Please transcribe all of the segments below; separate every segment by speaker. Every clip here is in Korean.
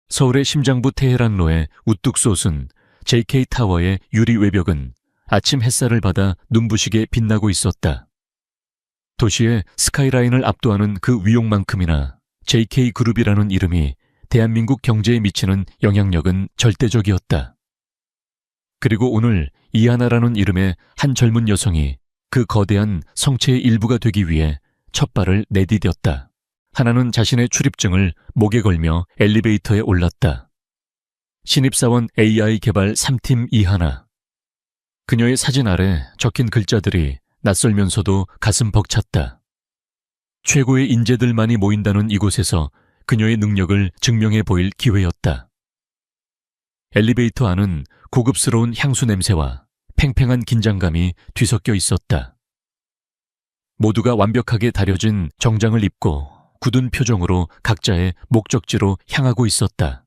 Speaker 1: 서울의 심장부 테헤란로의 우뚝 솟은 JK타워의 유리 외벽은 아침 햇살을 받아 눈부시게 빛나고 있었다. 도시의 스카이라인을 압도하는 그 위용만큼이나 JK그룹이라는 이름이 대한민국 경제에 미치는 영향력은 절대적이었다. 그리고 오늘 이하나라는 이름의 한 젊은 여성이 그 거대한 성체의 일부가 되기 위해 첫 발을 내디뎠다. 하나는 자신의 출입증을 목에 걸며 엘리베이터에 올랐다. 신입사원 AI 개발 3팀 이하나. 그녀의 사진 아래 적힌 글자들이 낯설면서도 가슴 벅찼다. 최고의 인재들만이 모인다는 이곳에서 그녀의 능력을 증명해 보일 기회였다. 엘리베이터 안은 고급스러운 향수 냄새와 팽팽한 긴장감이 뒤섞여 있었다. 모두가 완벽하게 다려진 정장을 입고 굳은 표정으로 각자의 목적지로 향하고 있었다.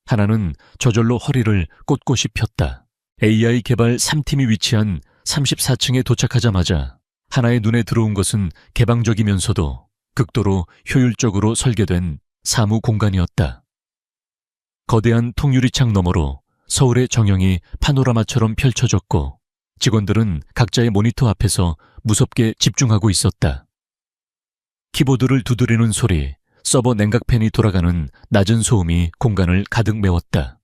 Speaker 1: 하나는 저절로 허리를 꼿꼿이 폈다. AI 개발 3팀이 위치한 34층에 도착하자마자 하나의 눈에 들어온 것은 개방적이면서도 극도로 효율적으로 설계된 사무 공간이었다. 거대한 통유리창 너머로 서울의 정형이 파노라마처럼 펼쳐졌고 직원들은 각자의 모니터 앞에서 무섭게 집중하고 있었다. 키보드를 두드리는 소리, 서버 냉각팬이 돌아가는 낮은 소음이 공간을 가득 메웠다.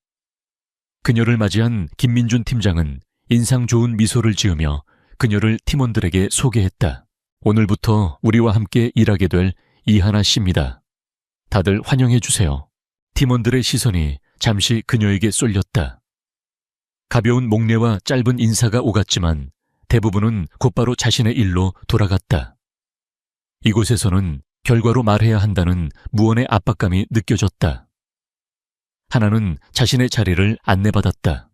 Speaker 1: 그녀를 맞이한 김민준 팀장은 인상 좋은 미소를 지으며 그녀를 팀원들에게 소개했다. 오늘부터 우리와 함께 일하게 될 이하나 씨입니다. 다들 환영해 주세요. 팀원들의 시선이 잠시 그녀에게 쏠렸다. 가벼운 목례와 짧은 인사가 오갔지만 대부분은 곧바로 자신의 일로 돌아갔다. 이곳에서는 결과로 말해야 한다는 무언의 압박감이 느껴졌다. 하나는 자신의 자리를 안내받았다.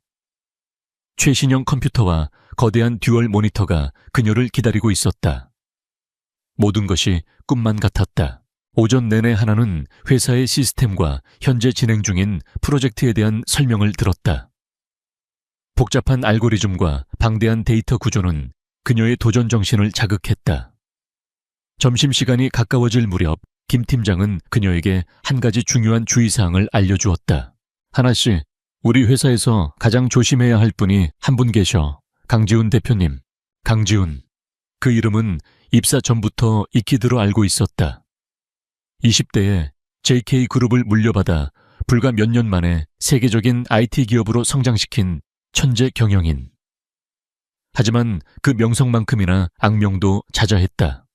Speaker 1: 최신형 컴퓨터와 거대한 듀얼 모니터가 그녀를 기다리고 있었다. 모든 것이 꿈만 같았다. 오전 내내 하나는 회사의 시스템과 현재 진행 중인 프로젝트에 대한 설명을 들었다. 복잡한 알고리즘과 방대한 데이터 구조는 그녀의 도전 정신을 자극했다. 점심시간이 가까워질 무렵 김 팀장은 그녀에게 한 가지 중요한 주의사항을 알려주었다. 하나씨, 우리 회사에서 가장 조심해야 할 분이 한 분 계셔. 강지훈 대표님. 강지훈. 그 이름은 입사 전부터 익히 들어 알고 있었다. 20대에 JK그룹을 물려받아 불과 몇 년 만에 세계적인 IT 기업으로 성장시킨 천재 경영인. 하지만 그 명성만큼이나 악명도 자자했다.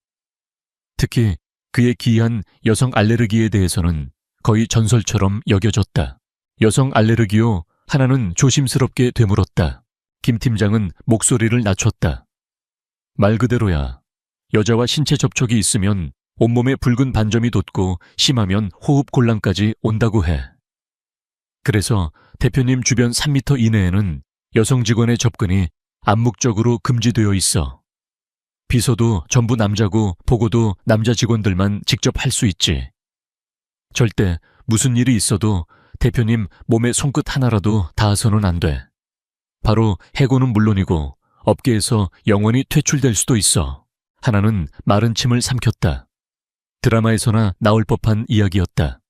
Speaker 1: 특히 그의 기이한 여성 알레르기에 대해서는 거의 전설처럼 여겨졌다. 여성 알레르기요? 하나는 조심스럽게 되물었다. 김 팀장은 목소리를 낮췄다. 말 그대로야. 여자와 신체 접촉이 있으면 온몸에 붉은 반점이 돋고 심하면 호흡 곤란까지 온다고 해. 그래서 대표님 주변 3m 이내에는 여성 직원의 접근이 암묵적으로 금지되어 있어. 비서도 전부 남자고 보고도 남자 직원들만 직접 할 수 있지. 절대 무슨 일이 있어도 대표님 몸에 손끝 하나라도 닿아서는 안 돼. 바로 해고는 물론이고 업계에서 영원히 퇴출될 수도 있어. 하나는 마른 침을 삼켰다. 드라마에서나 나올 법한 이야기였다.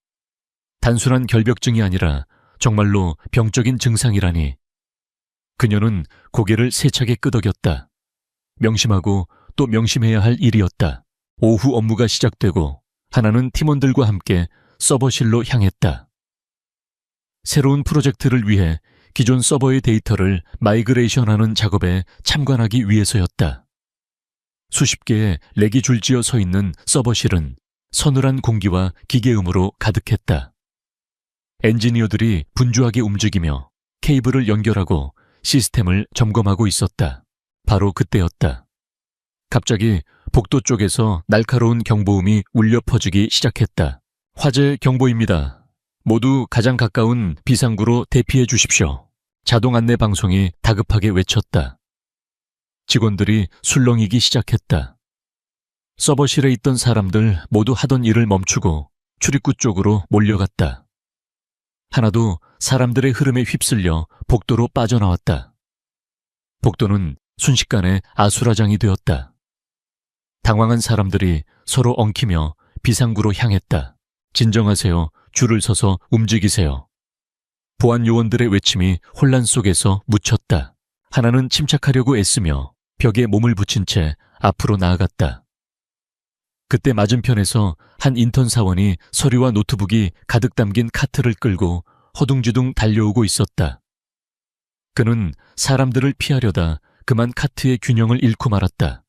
Speaker 1: 단순한 결벽증이 아니라 정말로 병적인 증상이라니. 그녀는 고개를 세차게 끄덕였다. 명심하고 또 명심해야 할 일이었다. 오후 업무가 시작되고 하나는 팀원들과 함께 서버실로 향했다. 새로운 프로젝트를 위해 기존 서버의 데이터를 마이그레이션하는 작업에 참관하기 위해서였다. 수십 개의 렉이 줄지어 서 있는 서버실은 서늘한 공기와 기계음으로 가득했다. 엔지니어들이 분주하게 움직이며 케이블을 연결하고 시스템을 점검하고 있었다. 바로 그때였다. 갑자기 복도 쪽에서 날카로운 경보음이 울려 퍼지기 시작했다. 화재 경보입니다. 모두 가장 가까운 비상구로 대피해 주십시오. 자동 안내 방송이 다급하게 외쳤다. 직원들이 술렁이기 시작했다. 서버실에 있던 사람들 모두 하던 일을 멈추고 출입구 쪽으로 몰려갔다. 하나도 사람들의 흐름에 휩쓸려 복도로 빠져나왔다. 복도는 순식간에 아수라장이 되었다. 당황한 사람들이 서로 엉키며 비상구로 향했다. 진정하세요. 줄을 서서 움직이세요. 보안 요원들의 외침이 혼란 속에서 묻혔다. 하나는 침착하려고 애쓰며 벽에 몸을 붙인 채 앞으로 나아갔다. 그때 맞은편에서 한 인턴 사원이 서류와 노트북이 가득 담긴 카트를 끌고 허둥지둥 달려오고 있었다. 그는 사람들을 피하려다 그만 카트의 균형을 잃고 말았다.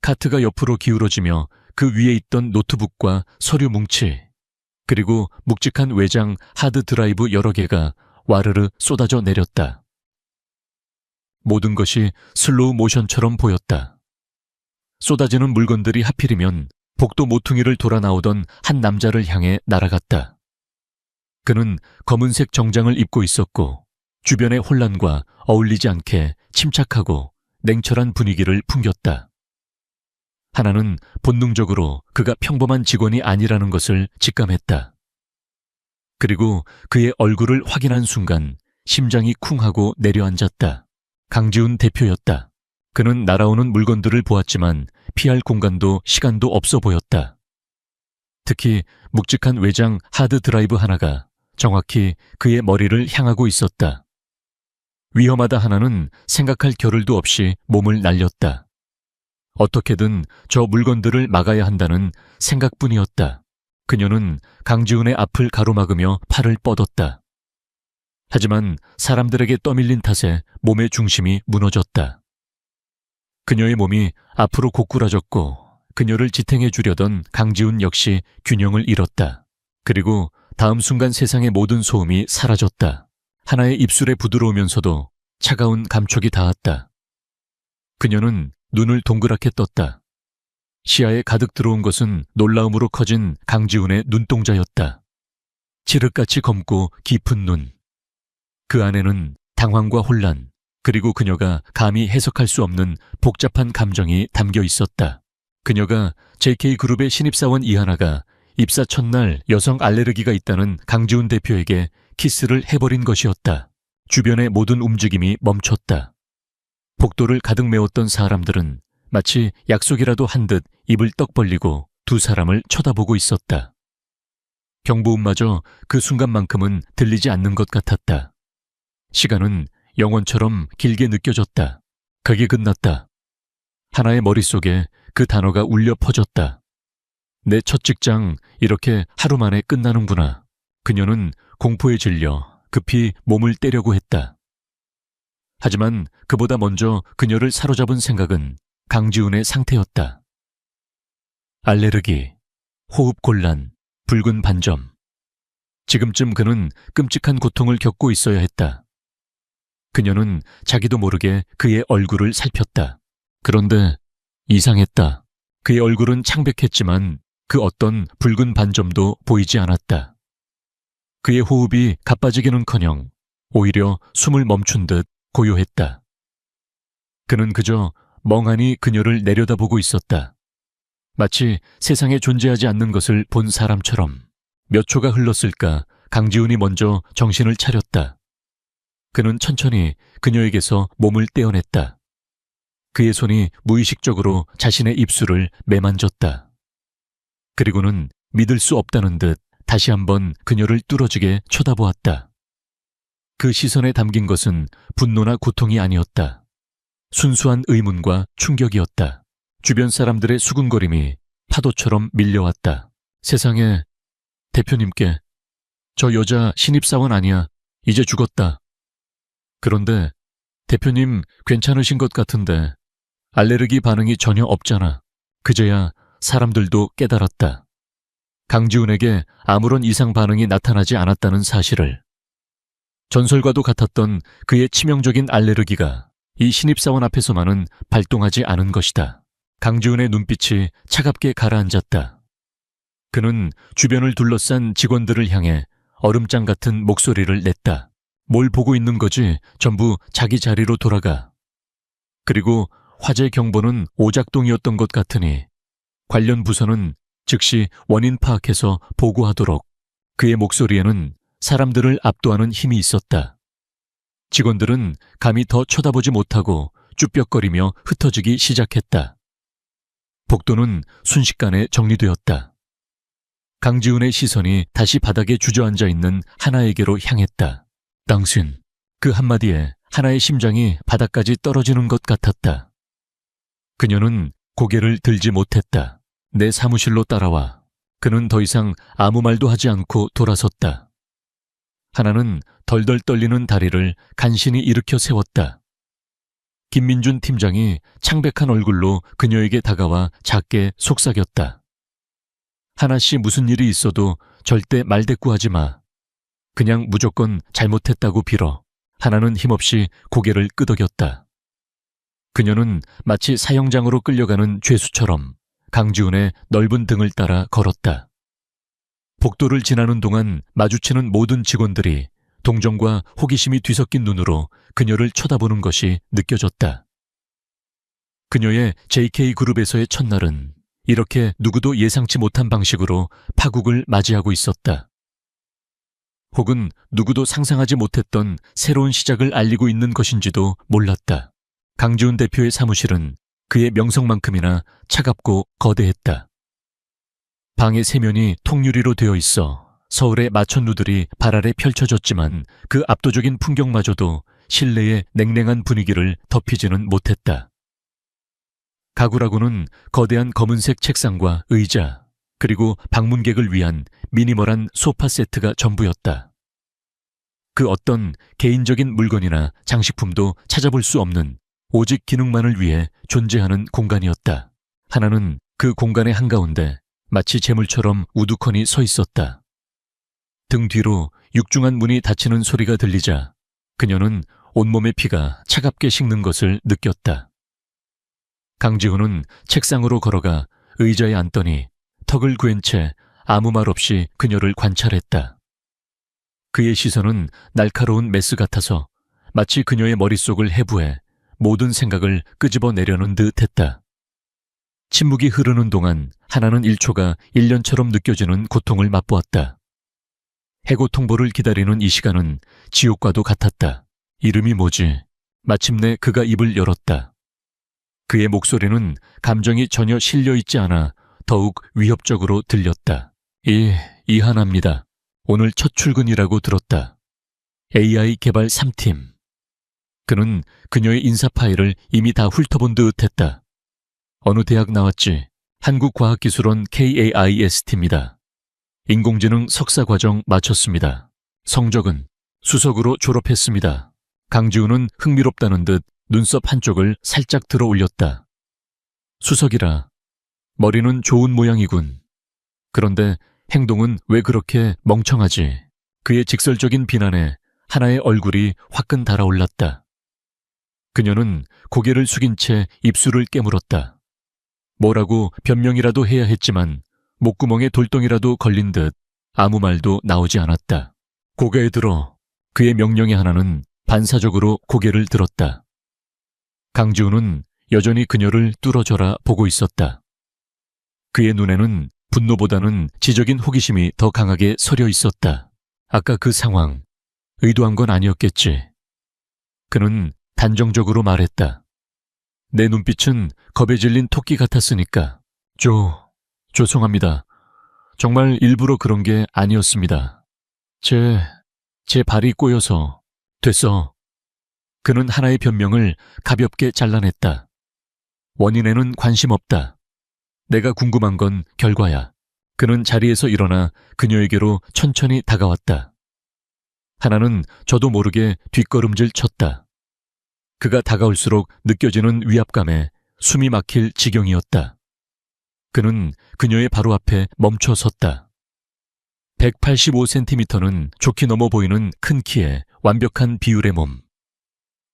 Speaker 1: 카트가 옆으로 기울어지며 그 위에 있던 노트북과 서류 뭉치, 그리고 묵직한 외장 하드 드라이브 여러 개가 와르르 쏟아져 내렸다. 모든 것이 슬로우 모션처럼 보였다. 쏟아지는 물건들이 하필이면 복도 모퉁이를 돌아 나오던 한 남자를 향해 날아갔다. 그는 검은색 정장을 입고 있었고 주변의 혼란과 어울리지 않게 침착하고 냉철한 분위기를 풍겼다. 하나는 본능적으로 그가 평범한 직원이 아니라는 것을 직감했다. 그리고 그의 얼굴을 확인한 순간 심장이 쿵하고 내려앉았다. 강지훈 대표였다. 그는 날아오는 물건들을 보았지만 피할 공간도 시간도 없어 보였다. 특히 묵직한 외장 하드 드라이브 하나가 정확히 그의 머리를 향하고 있었다. 위험하다 하나는 생각할 겨를도 없이 몸을 날렸다. 어떻게든 저 물건들을 막아야 한다는 생각뿐이었다. 그녀는 강지훈의 앞을 가로막으며 팔을 뻗었다. 하지만 사람들에게 떠밀린 탓에 몸의 중심이 무너졌다. 그녀의 몸이 앞으로 고꾸라졌고 그녀를 지탱해 주려던 강지훈 역시 균형을 잃었다. 그리고 다음 순간 세상의 모든 소음이 사라졌다. 하나의 입술에 부드러우면서도 차가운 감촉이 닿았다. 그녀는 눈을 동그랗게 떴다. 시야에 가득 들어온 것은 놀라움으로 커진 강지훈의 눈동자였다. 칠흑같이 검고 깊은 눈. 그 안에는 당황과 혼란, 그리고 그녀가 감히 해석할 수 없는 복잡한 감정이 담겨 있었다. 그녀가 JK그룹의 신입사원 이하나가 입사 첫날 여성 알레르기가 있다는 강지훈 대표에게 키스를 해버린 것이었다. 주변의 모든 움직임이 멈췄다. 복도를 가득 메웠던 사람들은 마치 약속이라도 한 듯 입을 떡 벌리고 두 사람을 쳐다보고 있었다. 경보음마저 그 순간만큼은 들리지 않는 것 같았다. 시간은 영원처럼 길게 느껴졌다. 그게 끝났다. 하나의 머릿속에 그 단어가 울려 퍼졌다. 내 첫 직장 이렇게 하루 만에 끝나는구나. 그녀는 공포에 질려 급히 몸을 떼려고 했다. 하지만 그보다 먼저 그녀를 사로잡은 생각은 강지훈의 상태였다. 알레르기, 호흡곤란, 붉은 반점. 지금쯤 그는 끔찍한 고통을 겪고 있어야 했다. 그녀는 자기도 모르게 그의 얼굴을 살폈다. 그런데 이상했다. 그의 얼굴은 창백했지만 그 어떤 붉은 반점도 보이지 않았다. 그의 호흡이 가빠지기는커녕 오히려 숨을 멈춘 듯 고요했다. 그는 그저 멍하니 그녀를 내려다보고 있었다. 마치 세상에 존재하지 않는 것을 본 사람처럼. 몇 초가 흘렀을까 강지훈이 먼저 정신을 차렸다. 그는 천천히 그녀에게서 몸을 떼어냈다. 그의 손이 무의식적으로 자신의 입술을 매만졌다. 그리고는 믿을 수 없다는 듯 다시 한번 그녀를 뚫어지게 쳐다보았다. 그 시선에 담긴 것은 분노나 고통이 아니었다. 순수한 의문과 충격이었다. 주변 사람들의 수군거림이 파도처럼 밀려왔다. 세상에, 대표님께, 저 여자 신입사원 아니야. 이제 죽었다. 그런데 대표님 괜찮으신 것 같은데 알레르기 반응이 전혀 없잖아. 그제야 사람들도 깨달았다. 강지훈에게 아무런 이상 반응이 나타나지 않았다는 사실을. 전설과도 같았던 그의 치명적인 알레르기가 이 신입사원 앞에서만은 발동하지 않은 것이다. 강지훈의 눈빛이 차갑게 가라앉았다. 그는 주변을 둘러싼 직원들을 향해 얼음장 같은 목소리를 냈다. 뭘 보고 있는 거지? 전부 자기 자리로 돌아가. 그리고 화재 경보는 오작동이었던 것 같으니 관련 부서는 즉시 원인 파악해서 보고하도록. 그의 목소리에는 사람들을 압도하는 힘이 있었다. 직원들은 감히 더 쳐다보지 못하고 쭈뼛거리며 흩어지기 시작했다. 복도는 순식간에 정리되었다. 강지훈의 시선이 다시 바닥에 주저앉아 있는 하나에게로 향했다. 당신, 그 한마디에 하나의 심장이 바닥까지 떨어지는 것 같았다. 그녀는 고개를 들지 못했다. 내 사무실로 따라와. 그는 더 이상 아무 말도 하지 않고 돌아섰다. 하나는 덜덜 떨리는 다리를 간신히 일으켜 세웠다. 김민준 팀장이 창백한 얼굴로 그녀에게 다가와 작게 속삭였다. 하나씨, 무슨 일이 있어도 절대 말대꾸하지 마. 그냥 무조건 잘못했다고 빌어. 하나는 힘없이 고개를 끄덕였다. 그녀는 마치 사형장으로 끌려가는 죄수처럼 강지훈의 넓은 등을 따라 걸었다. 복도를 지나는 동안 마주치는 모든 직원들이 동정과 호기심이 뒤섞인 눈으로 그녀를 쳐다보는 것이 느껴졌다. 그녀의 JK그룹에서의 첫날은 이렇게 누구도 예상치 못한 방식으로 파국을 맞이하고 있었다. 혹은 누구도 상상하지 못했던 새로운 시작을 알리고 있는 것인지도 몰랐다. 강지훈 대표의 사무실은 그의 명성만큼이나 차갑고 거대했다. 방의 세면이 통유리로 되어 있어 서울의 마천루들이 발 아래 펼쳐졌지만 그 압도적인 풍경마저도 실내의 냉랭한 분위기를 덮이지는 못했다. 가구라고는 거대한 검은색 책상과 의자, 그리고 방문객을 위한 미니멀한 소파 세트가 전부였다. 그 어떤 개인적인 물건이나 장식품도 찾아볼 수 없는 오직 기능만을 위해 존재하는 공간이었다. 하나는 그 공간의 한가운데 마치 재물처럼 우두커니 서 있었다. 등 뒤로 육중한 문이 닫히는 소리가 들리자 그녀는 온몸의 피가 차갑게 식는 것을 느꼈다. 강지훈은 책상으로 걸어가 의자에 앉더니 턱을 구엔 채 아무 말 없이 그녀를 관찰했다. 그의 시선은 날카로운 메스 같아서 마치 그녀의 머릿속을 해부해 모든 생각을 끄집어내려는 듯 했다. 침묵이 흐르는 동안 하나는 1초가 1년처럼 느껴지는 고통을 맛보았다. 해고 통보를 기다리는 이 시간은 지옥과도 같았다. 이름이 뭐지? 마침내 그가 입을 열었다. 그의 목소리는 감정이 전혀 실려있지 않아 더욱 위협적으로 들렸다. 이하나입니다. 오늘 첫 출근이라고 들었다. AI 개발 3팀. 그는 그녀의 인사 파일을 이미 다 훑어본 듯 했다. 어느 대학 나왔지? 한국과학기술원 KAIST입니다. 인공지능 석사과정 마쳤습니다. 성적은 수석으로 졸업했습니다. 강지훈은 흥미롭다는 듯 눈썹 한쪽을 살짝 들어 올렸다. 수석이라. 머리는 좋은 모양이군. 그런데 행동은 왜 그렇게 멍청하지? 그의 직설적인 비난에 하나의 얼굴이 화끈 달아올랐다. 그녀는 고개를 숙인 채 입술을 깨물었다. 뭐라고 변명이라도 해야 했지만 목구멍에 돌덩이라도 걸린 듯 아무 말도 나오지 않았다. 고개에 들어. 그의 명령에 하나는 반사적으로 고개를 들었다. 강지훈은 여전히 그녀를 뚫어져라 보고 있었다. 그의 눈에는 분노보다는 지적인 호기심이 더 강하게 서려 있었다. 아까 그 상황, 의도한 건 아니었겠지. 그는 단정적으로 말했다. 내 눈빛은 겁에 질린 토끼 같았으니까. 죄송합니다. 정말 일부러 그런 게 아니었습니다. 제 발이 꼬여서. 됐어. 그는 하나의 변명을 가볍게 잘라냈다. 원인에는 관심 없다. 내가 궁금한 건 결과야. 그는 자리에서 일어나 그녀에게로 천천히 다가왔다. 하나는 저도 모르게 뒷걸음질 쳤다. 그가 다가올수록 느껴지는 위압감에 숨이 막힐 지경이었다. 그는 그녀의 바로 앞에 멈춰 섰다. 185cm는 좋게 넘어 보이는 큰 키에 완벽한 비율의 몸.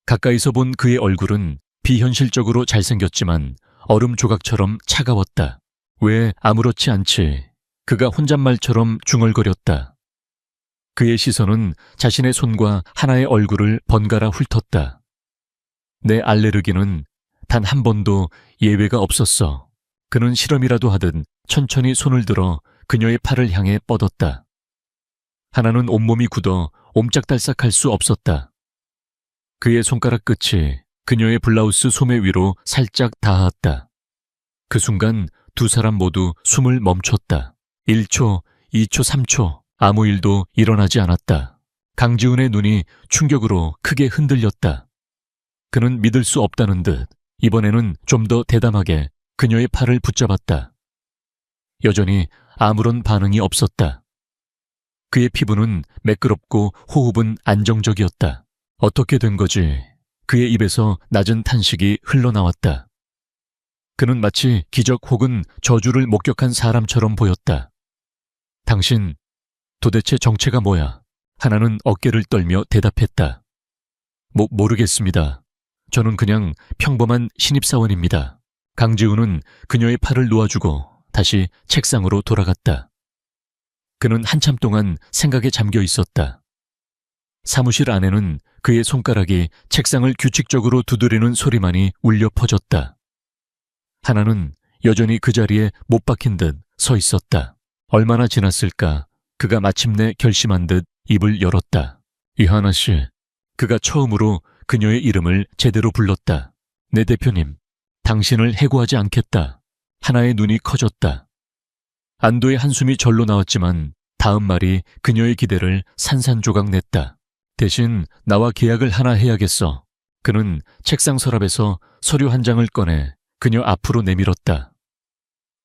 Speaker 1: 가까이서 본 그의 얼굴은 비현실적으로 잘생겼지만 얼음 조각처럼 차가웠다. 왜 아무렇지 않지? 그가 혼잣말처럼 중얼거렸다. 그의 시선은 자신의 손과 하나의 얼굴을 번갈아 훑었다. 내 알레르기는 단 한 번도 예외가 없었어. 그는 실험이라도 하듯 천천히 손을 들어 그녀의 팔을 향해 뻗었다. 하나는 온몸이 굳어 옴짝달싹할 수 없었다. 그의 손가락 끝이 그녀의 블라우스 소매 위로 살짝 닿았다. 그 순간 두 사람 모두 숨을 멈췄다. 1초, 2초, 3초 아무 일도 일어나지 않았다. 강지훈의 눈이 충격으로 크게 흔들렸다. 그는 믿을 수 없다는 듯 이번에는 좀 더 대담하게 그녀의 팔을 붙잡았다. 여전히 아무런 반응이 없었다. 그의 피부는 매끄럽고 호흡은 안정적이었다. 어떻게 된 거지? 그의 입에서 낮은 탄식이 흘러나왔다. 그는 마치 기적 혹은 저주를 목격한 사람처럼 보였다. 당신, 도대체 정체가 뭐야? 하나는 어깨를 떨며 대답했다. 모르겠습니다. 저는 그냥 평범한 신입사원입니다. 강지훈은 그녀의 팔을 놓아주고 다시 책상으로 돌아갔다. 그는 한참 동안 생각에 잠겨 있었다. 사무실 안에는 그의 손가락이 책상을 규칙적으로 두드리는 소리만이 울려 퍼졌다. 하나는 여전히 그 자리에 못 박힌 듯 서 있었다. 얼마나 지났을까? 그가 마침내 결심한 듯 입을 열었다. 이하나 씨. 그가 처음으로 그녀의 이름을 제대로 불렀다. 내 대표님, 당신을 해고하지 않겠다. 하나의 눈이 커졌다. 안도의 한숨이 절로 나왔지만 다음 말이 그녀의 기대를 산산조각 냈다. 대신 나와 계약을 하나 해야겠어. 그는 책상 서랍에서 서류 한 장을 꺼내 그녀 앞으로 내밀었다.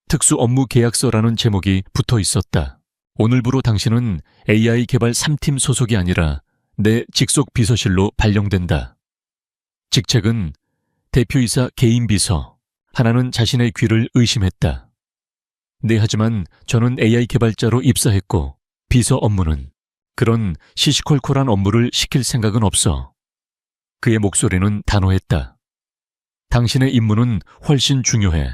Speaker 1: 특수 업무 계약서라는 제목이 붙어 있었다. 오늘부로 당신은 AI 개발 3팀 소속이 아니라 내 직속 비서실로 발령된다. 직책은 대표이사 개인 비서. 하나는 자신의 귀를 의심했다. 네, 하지만 저는 AI 개발자로 입사했고 비서 업무는 그런 시시콜콜한 업무를 시킬 생각은 없어. 그의 목소리는 단호했다. 당신의 임무는 훨씬 중요해.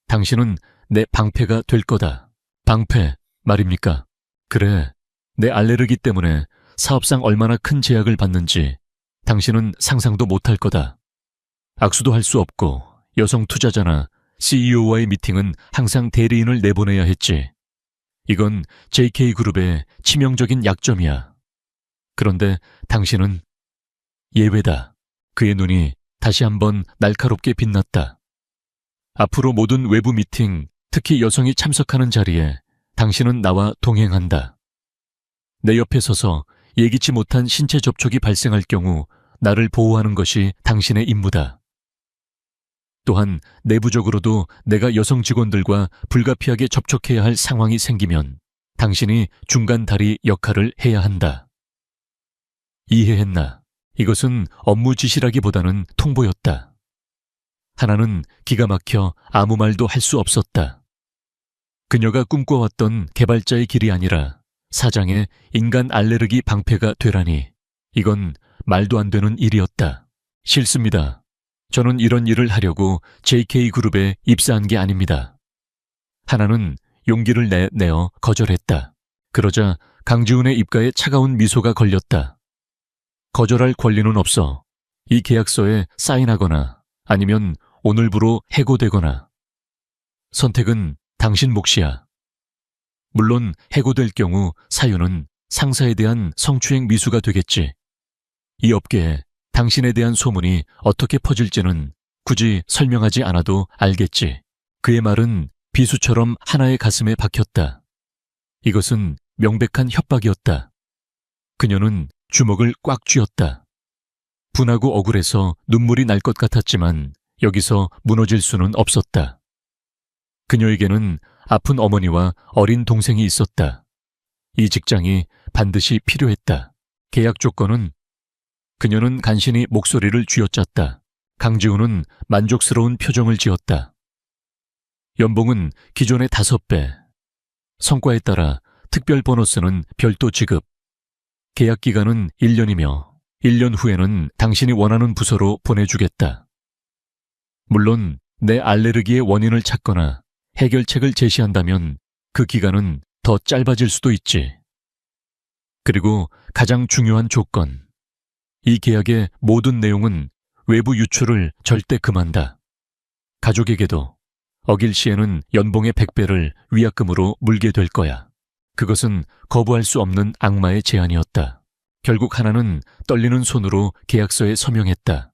Speaker 1: 당신은 내 방패가 될 거다. 방패 말입니까? 그래, 내 알레르기 때문에 사업상 얼마나 큰 제약을 받는지 당신은 상상도 못할 거다. 악수도 할 수 없고 여성 투자자나 CEO와의 미팅은 항상 대리인을 내보내야 했지. 이건 JK그룹의 치명적인 약점이야. 그런데 당신은 예외다. 그의 눈이 다시 한번 날카롭게 빛났다. 앞으로 모든 외부 미팅, 특히 여성이 참석하는 자리에 당신은 나와 동행한다. 내 옆에 서서 예기치 못한 신체 접촉이 발생할 경우 나를 보호하는 것이 당신의 임무다. 또한 내부적으로도 내가 여성 직원들과 불가피하게 접촉해야 할 상황이 생기면 당신이 중간 다리 역할을 해야 한다. 이해했나? 이것은 업무 지시라기보다는 통보였다. 하나는 기가 막혀 아무 말도 할 수 없었다. 그녀가 꿈꿔왔던 개발자의 길이 아니라 사장의 인간 알레르기 방패가 되라니 이건 말도 안 되는 일이었다. 싫습니다. 저는 이런 일을 하려고 JK그룹에 입사한 게 아닙니다. 하나는 용기를 내어 거절했다. 그러자 강지훈의 입가에 차가운 미소가 걸렸다. 거절할 권리는 없어. 이 계약서에 사인하거나 아니면 오늘부로 해고되거나. 선택은 당신 몫이야. 물론 해고될 경우 사유는 상사에 대한 성추행 미수가 되겠지. 이 업계에 당신에 대한 소문이 어떻게 퍼질지는 굳이 설명하지 않아도 알겠지. 그의 말은 비수처럼 하나의 가슴에 박혔다. 이것은 명백한 협박이었다. 그녀는 주먹을 꽉 쥐었다. 분하고 억울해서 눈물이 날 것 같았지만 여기서 무너질 수는 없었다. 그녀에게는 아픈 어머니와 어린 동생이 있었다. 이 직장이 반드시 필요했다. 계약 조건은 그녀는 간신히 목소리를 쥐어짰다. 강지훈은 만족스러운 표정을 지었다. 연봉은 기존의 5배. 성과에 따라 특별 보너스는 별도 지급. 계약 기간은 1년이며 1년 후에는 당신이 원하는 부서로 보내주겠다. 물론 내 알레르기의 원인을 찾거나 해결책을 제시한다면 그 기간은 더 짧아질 수도 있지. 그리고 가장 중요한 조건. 이 계약의 모든 내용은 외부 유출을 절대 금한다. 가족에게도 어길 시에는 연봉의 100배를 위약금으로 물게 될 거야. 그것은 거부할 수 없는 악마의 제안이었다. 결국 하나는 떨리는 손으로 계약서에 서명했다.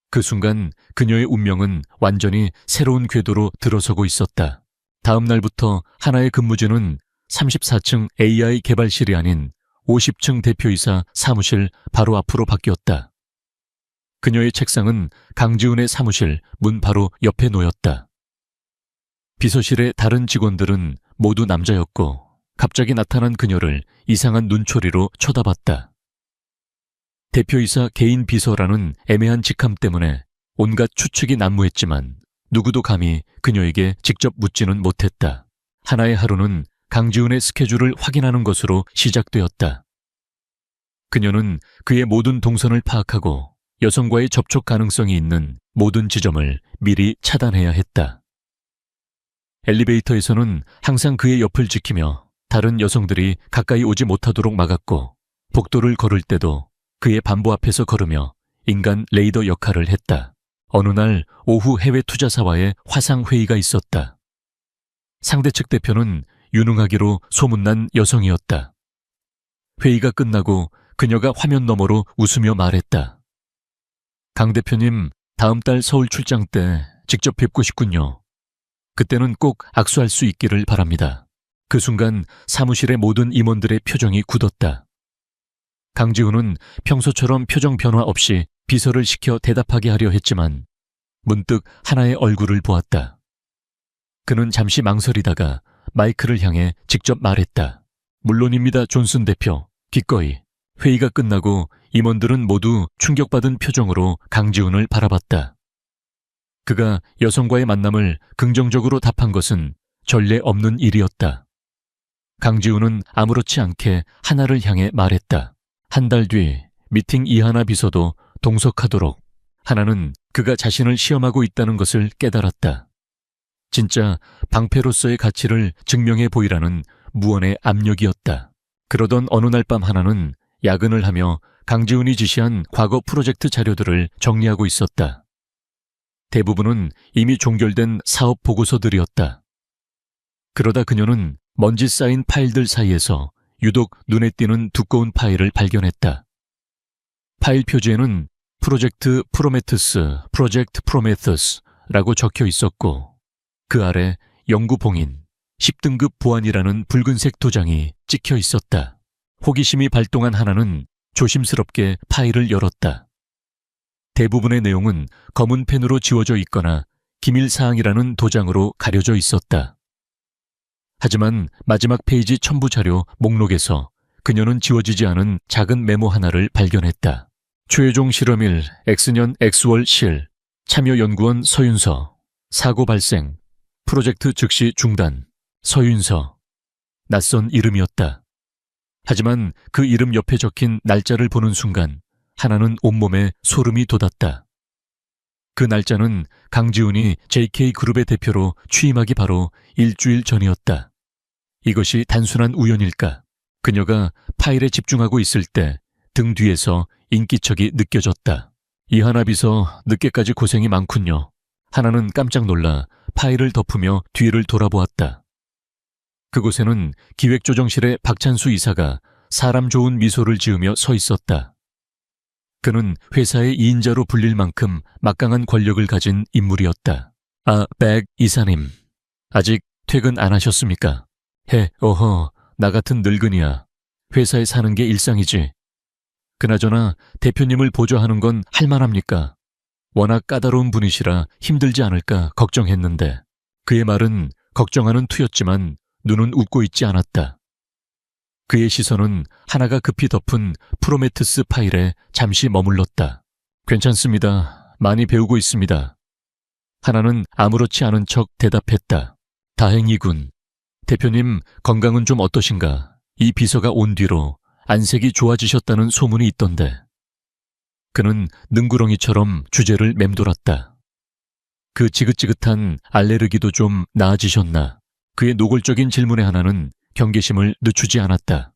Speaker 1: 그 순간 그녀의 운명은 완전히 새로운 궤도로 들어서고 있었다. 다음 날부터 하나의 근무지는 34층 AI 개발실이 아닌 50층 대표이사 사무실 바로 앞으로 바뀌었다. 그녀의 책상은 강지훈의 사무실 문 바로 옆에 놓였다. 비서실의 다른 직원들은 모두 남자였고 갑자기 나타난 그녀를 이상한 눈초리로 쳐다봤다. 대표이사 개인 비서라는 애매한 직함 때문에 온갖 추측이 난무했지만 누구도 감히 그녀에게 직접 묻지는 못했다. 하나의 하루는 강지훈의 스케줄을 확인하는 것으로 시작되었다. 그녀는 그의 모든 동선을 파악하고 여성과의 접촉 가능성이 있는 모든 지점을 미리 차단해야 했다. 엘리베이터에서는 항상 그의 옆을 지키며 다른 여성들이 가까이 오지 못하도록 막았고 복도를 걸을 때도 그의 반보 앞에서 걸으며 인간 레이더 역할을 했다. 어느 날 오후 해외 투자사와의 화상회의가 있었다. 상대 측 대표는 유능하기로 소문난 여성이었다. 회의가 끝나고 그녀가 화면 너머로 웃으며 말했다. 강 대표님, 다음 달 서울 출장 때 직접 뵙고 싶군요. 그때는 꼭 악수할 수 있기를 바랍니다. 그 순간 사무실의 모든 임원들의 표정이 굳었다. 강지훈은 평소처럼 표정 변화 없이 비서를 시켜 대답하게 하려 했지만 문득 하나의 얼굴을 보았다. 그는 잠시 망설이다가 마이크를 향해 직접 말했다. 물론입니다, 존슨 대표. 기꺼이. 회의가 끝나고 임원들은 모두 충격받은 표정으로 강지훈을 바라봤다. 그가 여성과의 만남을 긍정적으로 답한 것은 전례 없는 일이었다. 강지훈은 아무렇지 않게 하나를 향해 말했다. 한 달 뒤 미팅 이하나 비서도 동석하도록. 하나는 그가 자신을 시험하고 있다는 것을 깨달았다. 진짜 방패로서의 가치를 증명해 보이라는 무언의 압력이었다. 그러던 어느 날 밤 하나는 야근을 하며 강지훈이 지시한 과거 프로젝트 자료들을 정리하고 있었다. 대부분은 이미 종결된 사업 보고서들이었다. 그러다 그녀는 먼지 쌓인 파일들 사이에서 유독 눈에 띄는 두꺼운 파일을 발견했다. 파일 표지에는 프로젝트 프로메테스라고 적혀 있었고 그 아래 연구봉인 10등급 보안이라는 붉은색 도장이 찍혀 있었다. 호기심이 발동한 하나는 조심스럽게 파일을 열었다. 대부분의 내용은 검은 펜으로 지워져 있거나 기밀사항이라는 도장으로 가려져 있었다. 하지만 마지막 페이지 첨부 자료 목록에서 그녀는 지워지지 않은 작은 메모 하나를 발견했다. 최종 실험일 X년 X월 실, 참여연구원 서윤서, 사고 발생, 프로젝트 즉시 중단, 서윤서. 낯선 이름이었다. 하지만 그 이름 옆에 적힌 날짜를 보는 순간 하나는 온몸에 소름이 돋았다. 그 날짜는 강지훈이 JK그룹의 대표로 취임하기 바로 일주일 전이었다. 이것이 단순한 우연일까? 그녀가 파일에 집중하고 있을 때 등 뒤에서 인기척이 느껴졌다. 이하나 비서 늦게까지 고생이 많군요. 하나는 깜짝 놀라 파일을 덮으며 뒤를 돌아보았다. 그곳에는 기획조정실의 박찬수 이사가 사람 좋은 미소를 지으며 서 있었다. 그는 회사의 2인자로 불릴 만큼 막강한 권력을 가진 인물이었다. 아, 백 이사님. 아직 퇴근 안 하셨습니까? 어허, 나 같은 늙은이야. 회사에 사는 게 일상이지. 그나저나 대표님을 보좌하는 건 할만합니까? 워낙 까다로운 분이시라 힘들지 않을까 걱정했는데. 그의 말은 걱정하는 투였지만 눈은 웃고 있지 않았다. 그의 시선은 하나가 급히 덮은 프로메테스 파일에 잠시 머물렀다. 괜찮습니다. 많이 배우고 있습니다. 하나는 아무렇지 않은 척 대답했다. 다행이군. 대표님 건강은 좀 어떠신가? 이 비서가 온 뒤로 안색이 좋아지셨다는 소문이 있던데. 그는 능구렁이처럼 주제를 맴돌았다. 그 지긋지긋한 알레르기도 좀 나아지셨나? 그의 노골적인 질문에 하나는 경계심을 늦추지 않았다.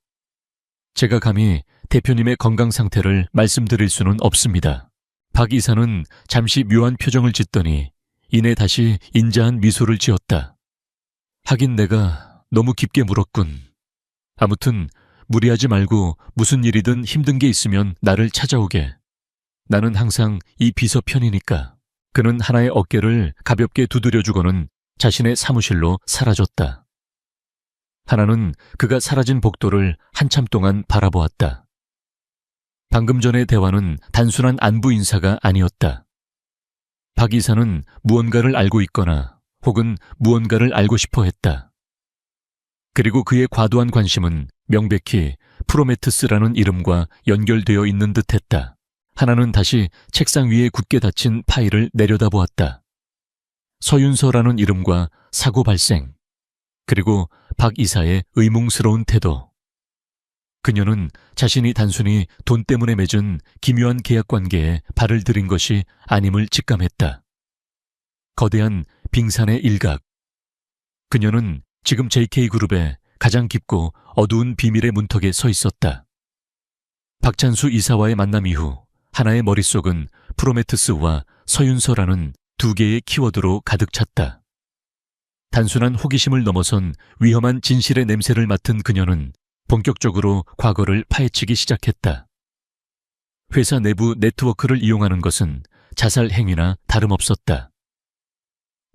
Speaker 1: 제가 감히 대표님의 건강 상태를 말씀드릴 수는 없습니다. 박 이사는 잠시 묘한 표정을 짓더니 이내 다시 인자한 미소를 지었다. 하긴 내가 너무 깊게 물었군. 아무튼 무리하지 말고 무슨 일이든 힘든 게 있으면 나를 찾아오게. 나는 항상 이 비서 편이니까. 그는 하나의 어깨를 가볍게 두드려주고는 자신의 사무실로 사라졌다. 하나는 그가 사라진 복도를 한참 동안 바라보았다. 방금 전의 대화는 단순한 안부 인사가 아니었다. 박 이사는 무언가를 알고 있거나 혹은 무언가를 알고 싶어 했다. 그리고 그의 과도한 관심은 명백히 프로메테스라는 이름과 연결되어 있는 듯했다. 하나는 다시 책상 위에 굳게 닫힌 파일을 내려다보았다. 서윤서라는 이름과 사고 발생, 그리고 박 이사의 의문스러운 태도. 그녀는 자신이 단순히 돈 때문에 맺은 기묘한 계약 관계에 발을 들인 것이 아님을 직감했다. 거대한 빙산의 일각. 그녀는 지금 JK그룹의 가장 깊고 어두운 비밀의 문턱에 서 있었다. 박찬수 이사와의 만남 이후 하나의 머릿속은 프로메테스와 서윤서라는 두 개의 키워드로 가득 찼다. 단순한 호기심을 넘어선 위험한 진실의 냄새를 맡은 그녀는 본격적으로 과거를 파헤치기 시작했다. 회사 내부 네트워크를 이용하는 것은 자살 행위나 다름없었다.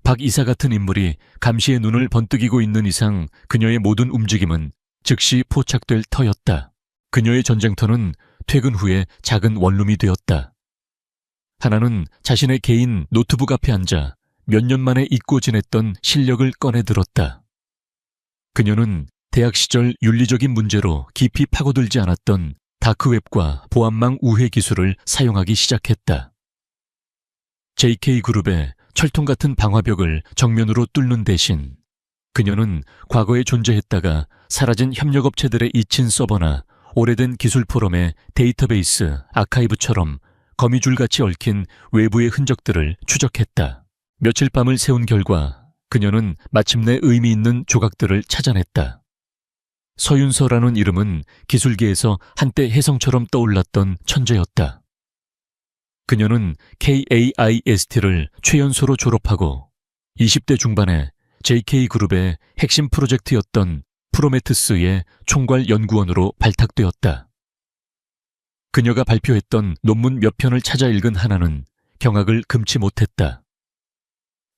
Speaker 1: 박 이사 같은 인물이 감시의 눈을 번뜩이고 있는 이상 그녀의 모든 움직임은 즉시 포착될 터였다. 그녀의 전쟁터는 퇴근 후에 작은 원룸이 되었다. 하나는 자신의 개인 노트북 앞에 앉아 몇 년 만에 잊고 지냈던 실력을 꺼내 들었다. 그녀는 대학 시절 윤리적인 문제로 깊이 파고들지 않았던 다크웹과 보안망 우회 기술을 사용하기 시작했다. JK그룹의 철통 같은 방화벽을 정면으로 뚫는 대신 그녀는 과거에 존재했다가 사라진 협력업체들의 잊힌 서버나 오래된 기술 포럼의 데이터베이스, 아카이브처럼 거미줄같이 얽힌 외부의 흔적들을 추적했다. 며칠 밤을 새운 결과 그녀는 마침내 의미 있는 조각들을 찾아냈다. 서윤서라는 이름은 기술계에서 한때 혜성처럼 떠올랐던 천재였다. 그녀는 KAIST를 최연소로 졸업하고 20대 중반에 JK그룹의 핵심 프로젝트였던 프로메테스의 총괄 연구원으로 발탁되었다. 그녀가 발표했던 논문 몇 편을 찾아 읽은 하나는 경악을 금치 못했다.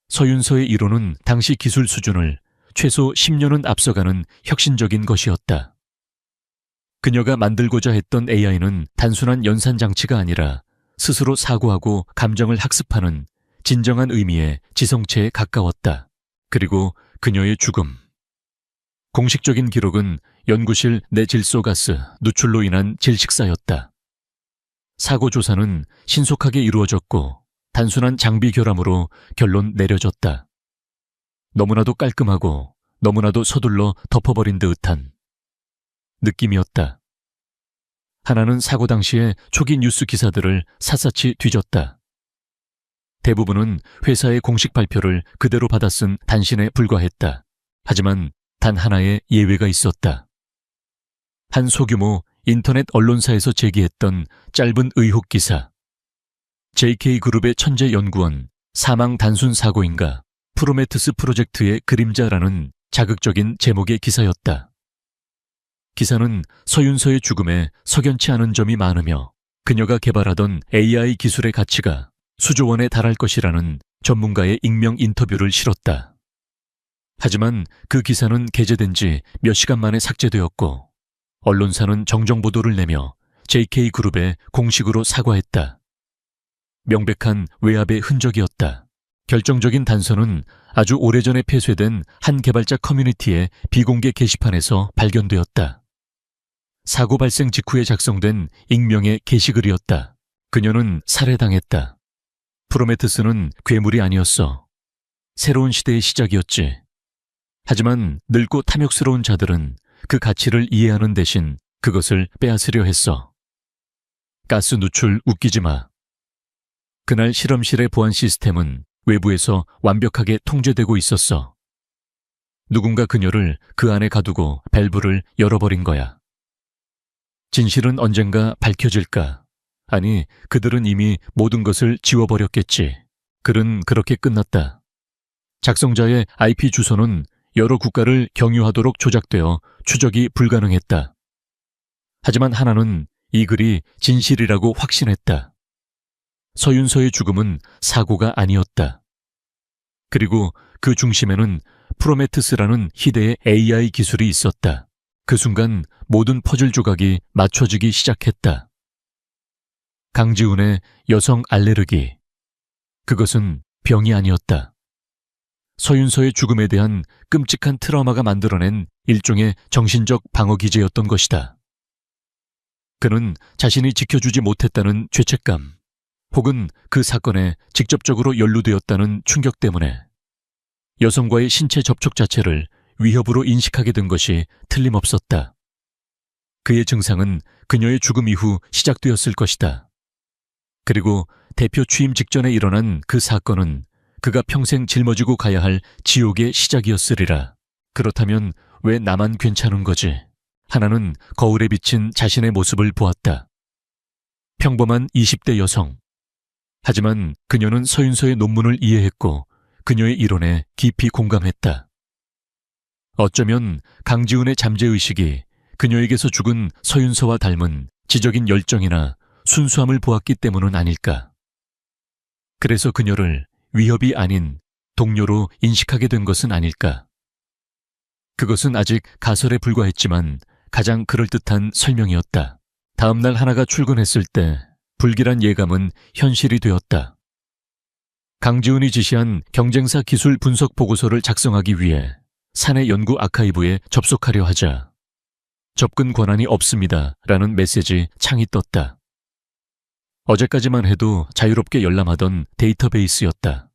Speaker 1: 서윤서의 이론은 당시 기술 수준을 최소 10년은 앞서가는 혁신적인 것이었다. 그녀가 만들고자 했던 AI는 단순한 연산장치가 아니라 스스로 사고하고 감정을 학습하는 진정한 의미의 지성체에 가까웠다. 그리고 그녀의 죽음. 공식적인 기록은 연구실 내질소가스 누출로 인한 질식사였다. 사고 조사는 신속하게 이루어졌고 단순한 장비 결함으로 결론 내려졌다. 너무나도 깔끔하고 너무나도 서둘러 덮어버린 듯한 느낌이었다. 하나는 사고 당시의 초기 뉴스 기사들을 샅샅이 뒤졌다. 대부분은 회사의 공식 발표를 그대로 받아쓴 단신에 불과했다. 하지만 단 하나의 예외가 있었다. 한 소규모 인터넷 언론사에서 제기했던 짧은 의혹 기사. JK그룹의 천재 연구원 사망 단순 사고인가 프로메테스 프로젝트의 그림자라는 자극적인 제목의 기사였다. 기사는 서윤서의 죽음에 석연치 않은 점이 많으며 그녀가 개발하던 AI 기술의 가치가 수조 원에 달할 것이라는 전문가의 익명 인터뷰를 실었다. 하지만 그 기사는 게재된 지 몇 시간 만에 삭제되었고 언론사는 정정 보도를 내며 JK그룹에 공식으로 사과했다. 명백한 외압의 흔적이었다. 결정적인 단서는 아주 오래전에 폐쇄된 한 개발자 커뮤니티의 비공개 게시판에서 발견되었다. 사고 발생 직후에 작성된 익명의 게시글이었다. 그녀는 살해당했다. 프로메테스는 괴물이 아니었어. 새로운 시대의 시작이었지. 하지만 늙고 탐욕스러운 자들은 그 가치를 이해하는 대신 그것을 빼앗으려 했어. 가스 누출 웃기지 마. 그날 실험실의 보안 시스템은 외부에서 완벽하게 통제되고 있었어. 누군가 그녀를 그 안에 가두고 밸브를 열어버린 거야. 진실은 언젠가 밝혀질까? 아니, 그들은 이미 모든 것을 지워버렸겠지. 글은 그렇게 끝났다. 작성자의 IP 주소는 여러 국가를 경유하도록 조작되어 추적이 불가능했다. 하지만 하나는 이 글이 진실이라고 확신했다. 서윤서의 죽음은 사고가 아니었다. 그리고 그 중심에는 프로메테스라는 희대의 AI 기술이 있었다. 그 순간 모든 퍼즐 조각이 맞춰지기 시작했다. 강지훈의 여성 알레르기. 그것은 병이 아니었다. 서윤서의 죽음에 대한 끔찍한 트라우마가 만들어낸 일종의 정신적 방어 기제였던 것이다. 그는 자신이 지켜주지 못했다는 죄책감, 혹은 그 사건에 직접적으로 연루되었다는 충격 때문에 여성과의 신체 접촉 자체를 위협으로 인식하게 된 것이 틀림없었다. 그의 증상은 그녀의 죽음 이후 시작되었을 것이다. 그리고 대표 취임 직전에 일어난 그 사건은 그가 평생 짊어지고 가야 할 지옥의 시작이었으리라. 그렇다면 왜 나만 괜찮은 거지? 하나는 거울에 비친 자신의 모습을 보았다. 평범한 20대 여성. 하지만 그녀는 서윤서의 논문을 이해했고 그녀의 이론에 깊이 공감했다. 어쩌면 강지훈의 잠재의식이 그녀에게서 죽은 서윤서와 닮은 지적인 열정이나 순수함을 보았기 때문은 아닐까. 그래서 그녀를 위협이 아닌 동료로 인식하게 된 것은 아닐까. 그것은 아직 가설에 불과했지만 가장 그럴듯한 설명이었다. 다음 날 하나가 출근했을 때 불길한 예감은 현실이 되었다. 강지훈이 지시한 경쟁사 기술 분석 보고서를 작성하기 위해 사내 연구 아카이브에 접속하려 하자 접근 권한이 없습니다 라는 메시지 창이 떴다. 어제까지만 해도 자유롭게 열람하던 데이터베이스였다.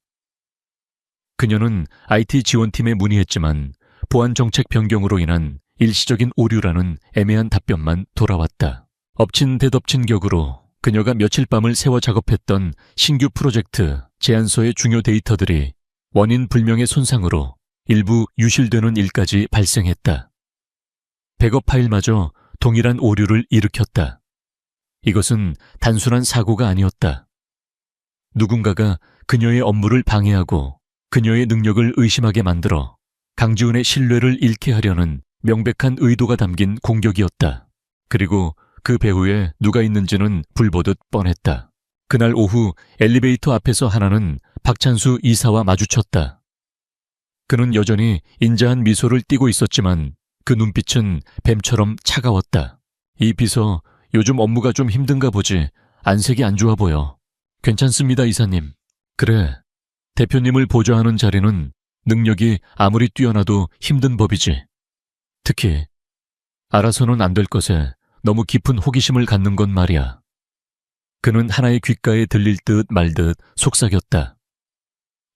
Speaker 1: 그녀는 IT 지원팀에 문의했지만 보안 정책 변경으로 인한 일시적인 오류라는 애매한 답변만 돌아왔다. 엎친 데덮친 격으로 그녀가 며칠 밤을 새워 작업했던 신규 프로젝트 제안서의 중요 데이터들이 원인 불명의 손상으로 일부 유실되는 일까지 발생했다. 백업 파일마저 동일한 오류를 일으켰다. 이것은 단순한 사고가 아니었다. 누군가가 그녀의 업무를 방해하고 그녀의 능력을 의심하게 만들어 강지훈의 신뢰를 잃게 하려는 명백한 의도가 담긴 공격이었다. 그리고 그 배후에 누가 있는지는 불보듯 뻔했다. 그날 오후 엘리베이터 앞에서 하나는 박찬수 이사와 마주쳤다. 그는 여전히 인자한 미소를 띠고 있었지만 그 눈빛은 뱀처럼 차가웠다. 이 비서 요즘 업무가 좀 힘든가 보지. 안색이 안 좋아 보여. 괜찮습니다, 이사님. 그래, 대표님을 보좌하는 자리는 능력이 아무리 뛰어나도 힘든 법이지. 특히 알아서는 안 될 것에 너무 깊은 호기심을 갖는 건 말이야. 그는 하나의 귓가에 들릴 듯 말 듯 속삭였다.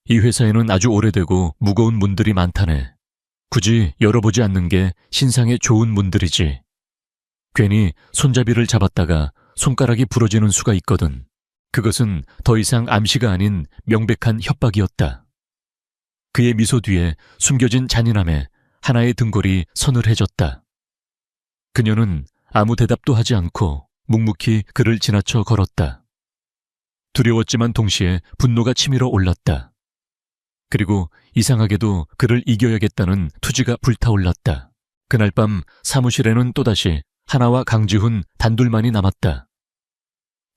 Speaker 1: 이 회사에는 아주 오래되고 무거운 문들이 많다네. 굳이 열어보지 않는 게 신상에 좋은 문들이지. 괜히 손잡이를 잡았다가 손가락이 부러지는 수가 있거든. 그것은 더 이상 암시가 아닌 명백한 협박이었다. 그의 미소 뒤에 숨겨진 잔인함에 하나의 등골이 서늘해졌다. 그녀는 아무 대답도 하지 않고 묵묵히 그를 지나쳐 걸었다. 두려웠지만 동시에 분노가 치밀어 올랐다. 그리고 이상하게도 그를 이겨야겠다는 투지가 불타올랐다. 그날 밤 사무실에는 또다시 하나와 강지훈 단둘만이 남았다.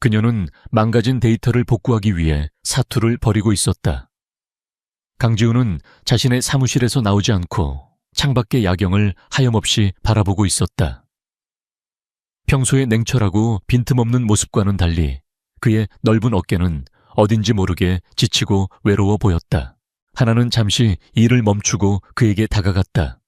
Speaker 1: 그녀는 망가진 데이터를 복구하기 위해 사투를 벌이고 있었다. 강지훈은 자신의 사무실에서 나오지 않고 창밖의 야경을 하염없이 바라보고 있었다. 평소의 냉철하고 빈틈없는 모습과는 달리 그의 넓은 어깨는 어딘지 모르게 지치고 외로워 보였다. 하나는 잠시 일을 멈추고 그에게 다가갔다.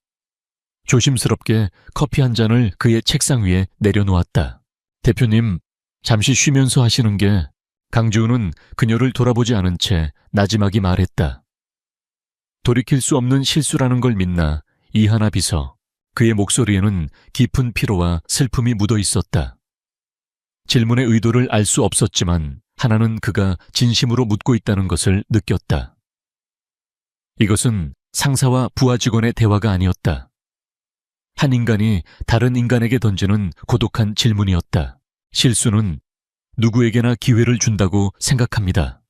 Speaker 1: 조심스럽게 커피 한 잔을 그의 책상 위에 내려놓았다. 대표님, 잠시 쉬면서 하시는 게. 강지훈은 그녀를 돌아보지 않은 채 나지막이 말했다. 돌이킬 수 없는 실수라는 걸 믿나 이하나 비서. 그의 목소리에는 깊은 피로와 슬픔이 묻어 있었다. 질문의 의도를 알 수 없었지만 하나는 그가 진심으로 묻고 있다는 것을 느꼈다. 이것은 상사와 부하 직원의 대화가 아니었다. 한 인간이 다른 인간에게 던지는 고독한 질문이었다. 실수는 누구에게나 기회를 준다고 생각합니다.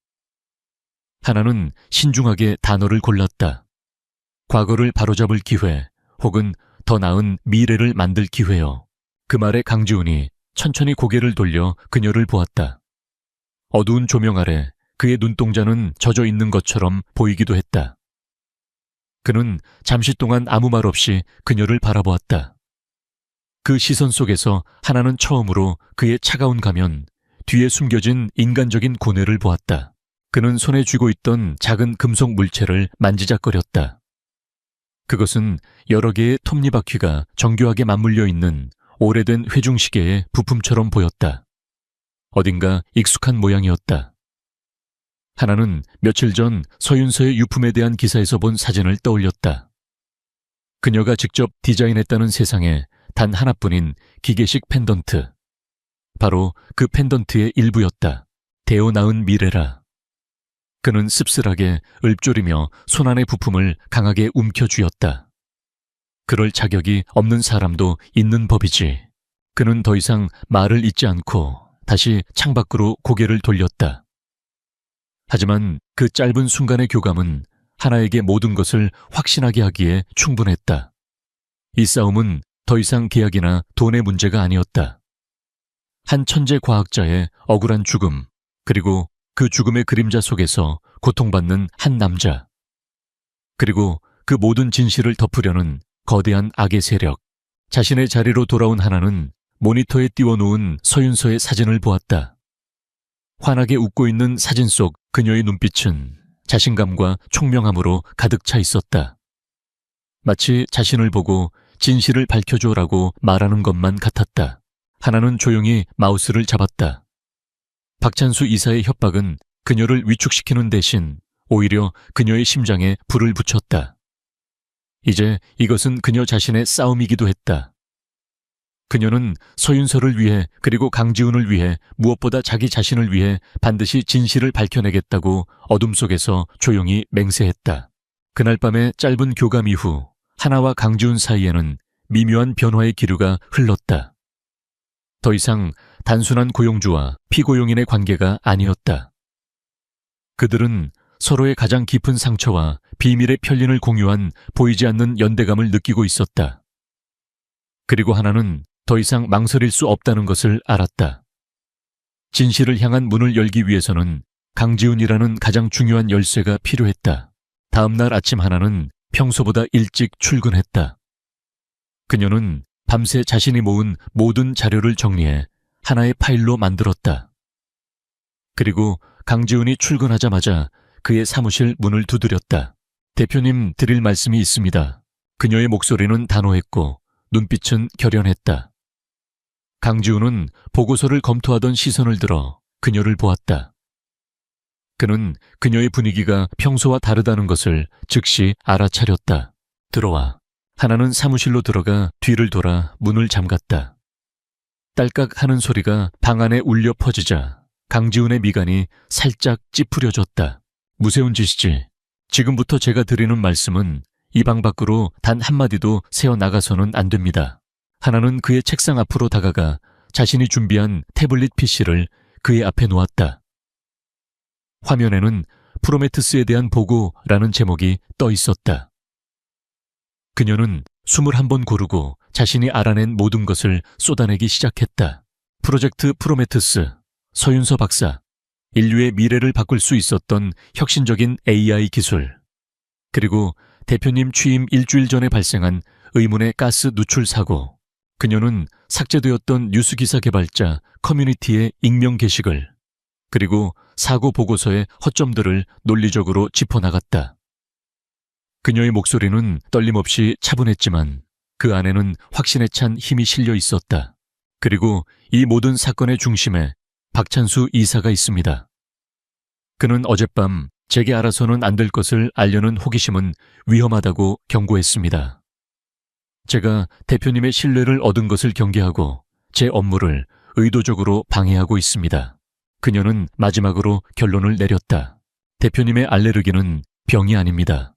Speaker 1: 하나는 신중하게 단어를 골랐다. 과거를 바로잡을 기회, 혹은 더 나은 미래를 만들 기회요. 그 말에 강지훈이 천천히 고개를 돌려 그녀를 보았다. 어두운 조명 아래 그의 눈동자는 젖어 있는 것처럼 보이기도 했다. 그는 잠시 동안 아무 말 없이 그녀를 바라보았다. 그 시선 속에서 하나는 처음으로 그의 차가운 가면, 뒤에 숨겨진 인간적인 고뇌를 보았다. 그는 손에 쥐고 있던 작은 금속 물체를 만지작거렸다. 그것은 여러 개의 톱니바퀴가 정교하게 맞물려 있는 오래된 회중시계의 부품처럼 보였다. 어딘가 익숙한 모양이었다. 하나는 며칠 전 서윤서의 유품에 대한 기사에서 본 사진을 떠올렸다. 그녀가 직접 디자인했다는 세상에 단 하나뿐인 기계식 펜던트. 바로 그 펜던트의 일부였다. 데어 나은 미래라. 그는 씁쓸하게 읊조리며 손안의 부품을 강하게 움켜쥐었다. 그럴 자격이 없는 사람도 있는 법이지. 그는 더 이상 말을 잇지 않고 다시 창밖으로 고개를 돌렸다. 하지만 그 짧은 순간의 교감은 하나에게 모든 것을 확신하게 하기에 충분했다. 이 싸움은 더 이상 계약이나 돈의 문제가 아니었다. 한 천재 과학자의 억울한 죽음, 그리고 그 죽음의 그림자 속에서 고통받는 한 남자, 그리고 그 모든 진실을 덮으려는 거대한 악의 세력. 자신의 자리로 돌아온 하나는 모니터에 띄워놓은 서윤서의 사진을 보았다. 환하게 웃고 있는 사진 속 그녀의 눈빛은 자신감과 총명함으로 가득 차 있었다. 마치 자신을 보고 진실을 밝혀줘라고 말하는 것만 같았다. 하나는 조용히 마우스를 잡았다. 박찬수 이사의 협박은 그녀를 위축시키는 대신 오히려 그녀의 심장에 불을 붙였다. 이제 이것은 그녀 자신의 싸움이기도 했다. 그녀는 서윤서를 위해, 그리고 강지훈을 위해, 무엇보다 자기 자신을 위해 반드시 진실을 밝혀내겠다고 어둠 속에서 조용히 맹세했다. 그날 밤의 짧은 교감 이후 하나와 강지훈 사이에는 미묘한 변화의 기류가 흘렀다. 더 이상 단순한 고용주와 피고용인의 관계가 아니었다. 그들은 서로의 가장 깊은 상처와 비밀의 편린을 공유한 보이지 않는 연대감을 느끼고 있었다. 그리고 하나는 더 이상 망설일 수 없다는 것을 알았다. 진실을 향한 문을 열기 위해서는 강지훈이라는 가장 중요한 열쇠가 필요했다. 다음 날 아침 하나는 평소보다 일찍 출근했다. 그녀는 밤새 자신이 모은 모든 자료를 정리해 하나의 파일로 만들었다. 그리고 강지훈이 출근하자마자 그의 사무실 문을 두드렸다. 대표님, 드릴 말씀이 있습니다. 그녀의 목소리는 단호했고 눈빛은 결연했다. 강지훈은 보고서를 검토하던 시선을 들어 그녀를 보았다. 그는 그녀의 분위기가 평소와 다르다는 것을 즉시 알아차렸다. 들어와. 하나는 사무실로 들어가 뒤를 돌아 문을 잠갔다. 딸깍 하는 소리가 방 안에 울려 퍼지자 강지훈의 미간이 살짝 찌푸려졌다. 무서운 짓이지. 지금부터 제가 드리는 말씀은 이 방 밖으로 단 한마디도 새어나가서는 안 됩니다. 하나는 그의 책상 앞으로 다가가 자신이 준비한 태블릿 PC를 그의 앞에 놓았다. 화면에는 프로메테스에 대한 보고라는 제목이 떠 있었다. 그녀는 숨을 한번 고르고 자신이 알아낸 모든 것을 쏟아내기 시작했다. 프로젝트 프로메테스, 서윤서 박사, 인류의 미래를 바꿀 수 있었던 혁신적인 AI 기술, 그리고 대표님 취임 일주일 전에 발생한 의문의 가스 누출 사고. 그녀는 삭제되었던 뉴스기사 개발자 커뮤니티의 익명 게시글, 그리고 사고 보고서의 허점들을 논리적으로 짚어나갔다. 그녀의 목소리는 떨림없이 차분했지만 그 안에는 확신에 찬 힘이 실려 있었다. 그리고 이 모든 사건의 중심에 박찬수 이사가 있습니다. 그는 어젯밤 제게 알아서는 안 될 것을 알려는 호기심은 위험하다고 경고했습니다. 제가 대표님의 신뢰를 얻은 것을 경계하고 제 업무를 의도적으로 방해하고 있습니다. 그녀는 마지막으로 결론을 내렸다. 대표님의 알레르기는 병이 아닙니다.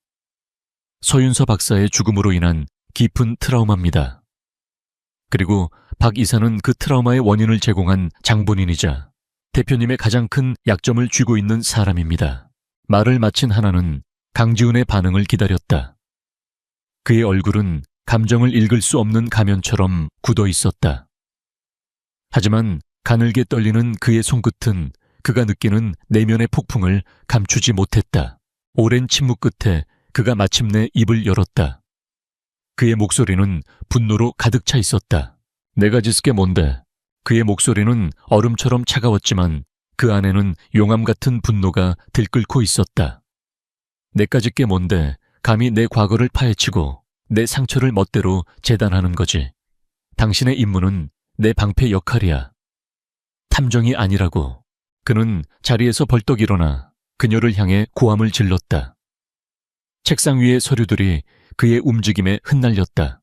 Speaker 1: 서윤서 박사의 죽음으로 인한 깊은 트라우마입니다. 그리고 박 이사는 그 트라우마의 원인을 제공한 장본인이자 대표님의 가장 큰 약점을 쥐고 있는 사람입니다. 말을 마친 하나는 강지훈의 반응을 기다렸다. 그의 얼굴은 감정을 읽을 수 없는 가면처럼 굳어 있었다. 하지만 가늘게 떨리는 그의 손끝은 그가 느끼는 내면의 폭풍을 감추지 못했다. 오랜 침묵 끝에 그가 마침내 입을 열었다. 그의 목소리는 분노로 가득 차 있었다. 내가 짓을 게 뭔데? 그의 목소리는 얼음처럼 차가웠지만 그 안에는 용암 같은 분노가 들끓고 있었다. 내가 짓을 게 뭔데 감히 내 과거를 파헤치고 내 상처를 멋대로 재단하는 거지. 당신의 임무는 내 방패 역할이야. 탐정이 아니라고. 그는 자리에서 벌떡 일어나 그녀를 향해 고함을 질렀다. 책상 위의 서류들이 그의 움직임에 흩날렸다.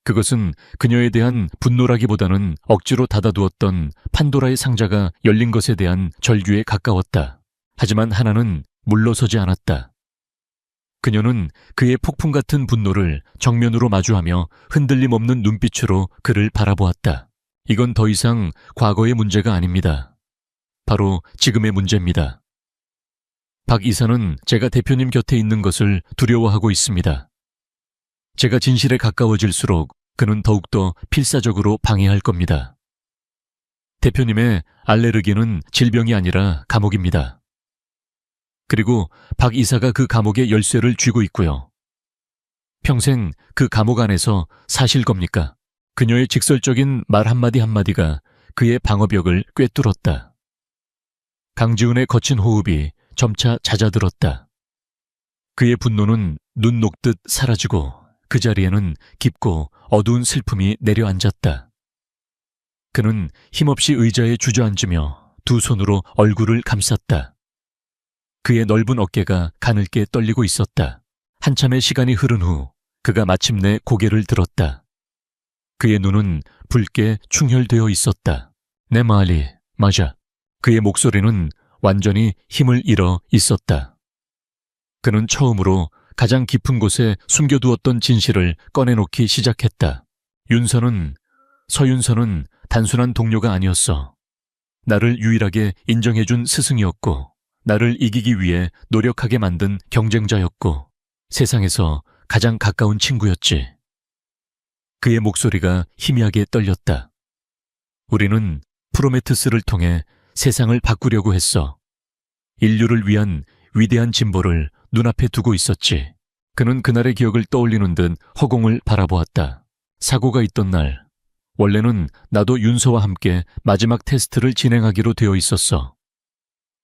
Speaker 1: 그것은 그녀에 대한 분노라기보다는 억지로 닫아두었던 판도라의 상자가 열린 것에 대한 절규에 가까웠다. 하지만 하나는 물러서지 않았다. 그녀는 그의 폭풍 같은 분노를 정면으로 마주하며 흔들림 없는 눈빛으로 그를 바라보았다. 이건 더 이상 과거의 문제가 아닙니다. 바로 지금의 문제입니다. 박 이사는 제가 대표님 곁에 있는 것을 두려워하고 있습니다. 제가 진실에 가까워질수록 그는 더욱더 필사적으로 방해할 겁니다. 대표님의 알레르기는 질병이 아니라 감옥입니다. 그리고 박 이사가 그 감옥의 열쇠를 쥐고 있고요. 평생 그 감옥 안에서 사실 겁니까? 그녀의 직설적인 말 한마디 한마디가 그의 방어벽을 꿰뚫었다. 강지훈의 거친 호흡이 점차 잦아들었다. 그의 분노는 눈 녹듯 사라지고 그 자리에는 깊고 어두운 슬픔이 내려앉았다. 그는 힘없이 의자에 주저앉으며 두 손으로 얼굴을 감쌌다. 그의 넓은 어깨가 가늘게 떨리고 있었다. 한참의 시간이 흐른 후 그가 마침내 고개를 들었다. 그의 눈은 붉게 충혈되어 있었다. 내 말이 맞아. 그의 목소리는 완전히 힘을 잃어 있었다. 그는 처음으로 가장 깊은 곳에 숨겨두었던 진실을 꺼내놓기 시작했다. 서윤서는 단순한 동료가 아니었어. 나를 유일하게 인정해준 스승이었고, 나를 이기기 위해 노력하게 만든 경쟁자였고, 세상에서 가장 가까운 친구였지. 그의 목소리가 희미하게 떨렸다. 우리는 프로메테우스를 통해 세상을 바꾸려고 했어. 인류를 위한 위대한 진보를 눈앞에 두고 있었지. 그는 그날의 기억을 떠올리는 듯 허공을 바라보았다. 사고가 있던 날, 원래는 나도 윤서와 함께 마지막 테스트를 진행하기로 되어 있었어.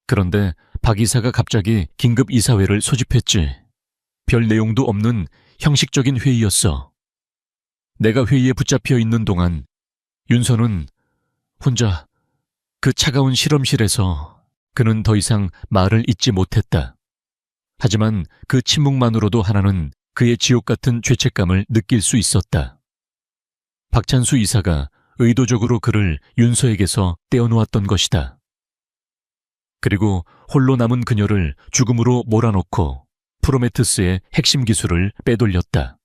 Speaker 1: 그런데 박 이사가 갑자기 긴급 이사회를 소집했지. 별 내용도 없는 형식적인 회의였어. 내가 회의에 붙잡혀 있는 동안 윤서는 혼자 그 차가운 실험실에서 그는 더 이상 말을 잇지 못했다. 하지만 그 침묵만으로도 하나는 그의 지옥 같은 죄책감을 느낄 수 있었다. 박찬수 이사가 의도적으로 그를 윤서에게서 떼어놓았던 것이다. 그리고 홀로 남은 그녀를 죽음으로 몰아넣고 프로메테우스의 핵심 기술을 빼돌렸다.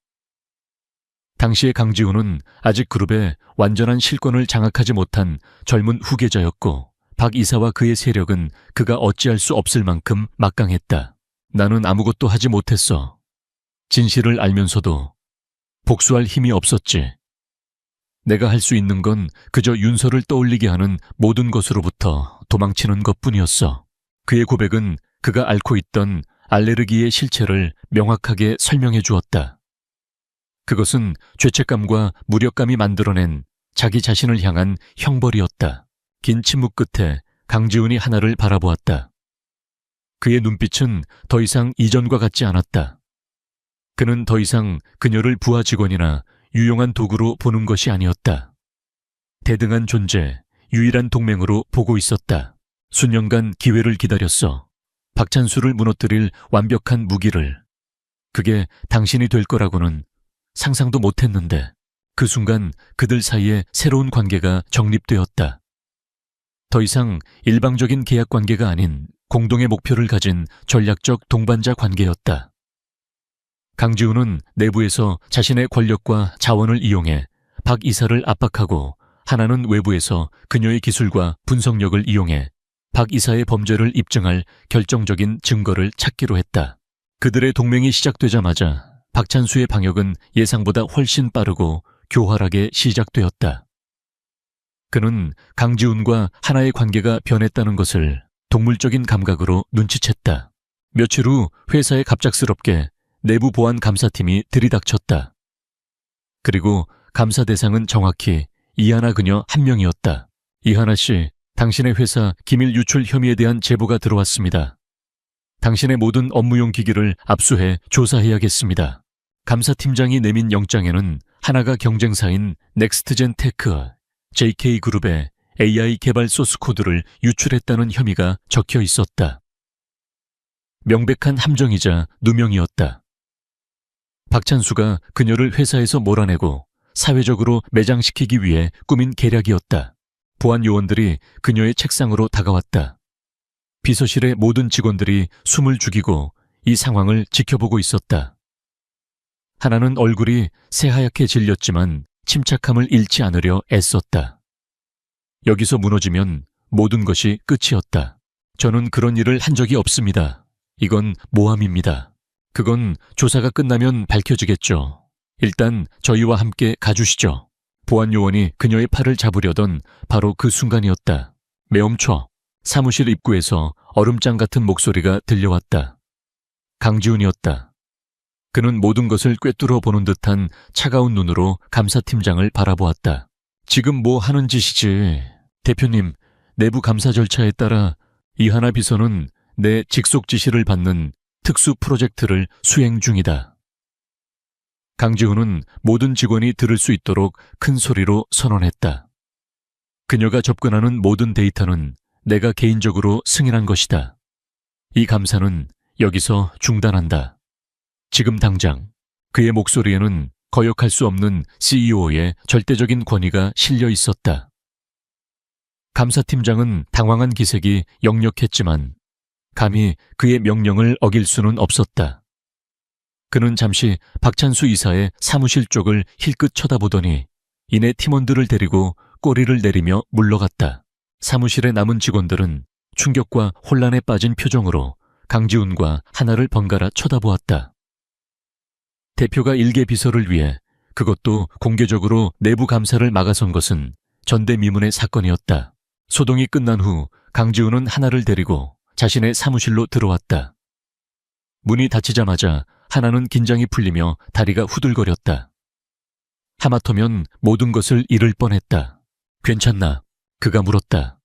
Speaker 1: 당시의 강지훈은 아직 그룹의 완전한 실권을 장악하지 못한 젊은 후계자였고 박 이사와 그의 세력은 그가 어찌할 수 없을 만큼 막강했다. 나는 아무것도 하지 못했어. 진실을 알면서도 복수할 힘이 없었지. 내가 할 수 있는 건 그저 윤서를 떠올리게 하는 모든 것으로부터 도망치는 것뿐이었어. 그의 고백은 그가 앓고 있던 알레르기의 실체를 명확하게 설명해 주었다. 그것은 죄책감과 무력감이 만들어낸 자기 자신을 향한 형벌이었다. 긴 침묵 끝에 강지훈이 하나를 바라보았다. 그의 눈빛은 더 이상 이전과 같지 않았다. 그는 더 이상 그녀를 부하 직원이나 유용한 도구로 보는 것이 아니었다. 대등한 존재, 유일한 동맹으로 보고 있었다. 수년간 기회를 기다렸어. 박찬수를 무너뜨릴 완벽한 무기를. 그게 당신이 될 거라고는 상상도 못했는데 그 순간 그들 사이에 새로운 관계가 정립되었다. 더 이상 일방적인 계약 관계가 아닌 공동의 목표를 가진 전략적 동반자 관계였다. 강지훈은 내부에서 자신의 권력과 자원을 이용해 박 이사를 압박하고 하나는 외부에서 그녀의 기술과 분석력을 이용해 박 이사의 범죄를 입증할 결정적인 증거를 찾기로 했다. 그들의 동맹이 시작되자마자 박찬수의 방역은 예상보다 훨씬 빠르고 교활하게 시작되었다. 그는 강지훈과 하나의 관계가 변했다는 것을 동물적인 감각으로 눈치챘다. 며칠 후 회사에 갑작스럽게 내부 보안 감사팀이 들이닥쳤다. 그리고 감사 대상은 정확히 이하나 그녀 한 명이었다. 이하나 씨, 당신의 회사 기밀 유출 혐의에 대한 제보가 들어왔습니다. 당신의 모든 업무용 기기를 압수해 조사해야겠습니다. 감사팀장이 내민 영장에는 하나가 경쟁사인 넥스트젠 테크, JK그룹의 AI 개발 소스 코드를 유출했다는 혐의가 적혀 있었다. 명백한 함정이자 누명이었다. 박찬수가 그녀를 회사에서 몰아내고 사회적으로 매장시키기 위해 꾸민 계략이었다. 보안 요원들이 그녀의 책상으로 다가왔다. 비서실의 모든 직원들이 숨을 죽이고 이 상황을 지켜보고 있었다. 하나는 얼굴이 새하얗게 질렸지만 침착함을 잃지 않으려 애썼다. 여기서 무너지면 모든 것이 끝이었다. 저는 그런 일을 한 적이 없습니다. 이건 모함입니다. 그건 조사가 끝나면 밝혀지겠죠. 일단 저희와 함께 가주시죠. 보안 요원이 그녀의 팔을 잡으려던 바로 그 순간이었다. 매엄쳐. 사무실 입구에서 얼음장 같은 목소리가 들려왔다. 강지훈이었다. 그는 모든 것을 꿰뚫어 보는 듯한 차가운 눈으로 감사팀장을 바라보았다. 지금 뭐 하는 짓이지? 대표님, 내부 감사 절차에 따라 이하나 비서는 내 직속 지시를 받는 특수 프로젝트를 수행 중이다. 강지훈은 모든 직원이 들을 수 있도록 큰 소리로 선언했다. 그녀가 접근하는 모든 데이터는 내가 개인적으로 승인한 것이다. 이 감사는 여기서 중단한다. 지금 당장. 그의 목소리에는 거역할 수 없는 CEO의 절대적인 권위가 실려 있었다. 감사팀장은 당황한 기색이 역력했지만 감히 그의 명령을 어길 수는 없었다. 그는 잠시 박찬수 이사의 사무실 쪽을 힐끗 쳐다보더니 이내 팀원들을 데리고 꼬리를 내리며 물러갔다. 사무실의 남은 직원들은 충격과 혼란에 빠진 표정으로 강지훈과 하나를 번갈아 쳐다보았다. 대표가 일개 비서를 위해 그것도 공개적으로 내부 감사를 막아선 것은 전대미문의 사건이었다. 소동이 끝난 후 강지훈은 하나를 데리고 자신의 사무실로 들어왔다. 문이 닫히자마자 하나는 긴장이 풀리며 다리가 후들거렸다. 하마터면 모든 것을 잃을 뻔했다. 괜찮나? 그가 물었다.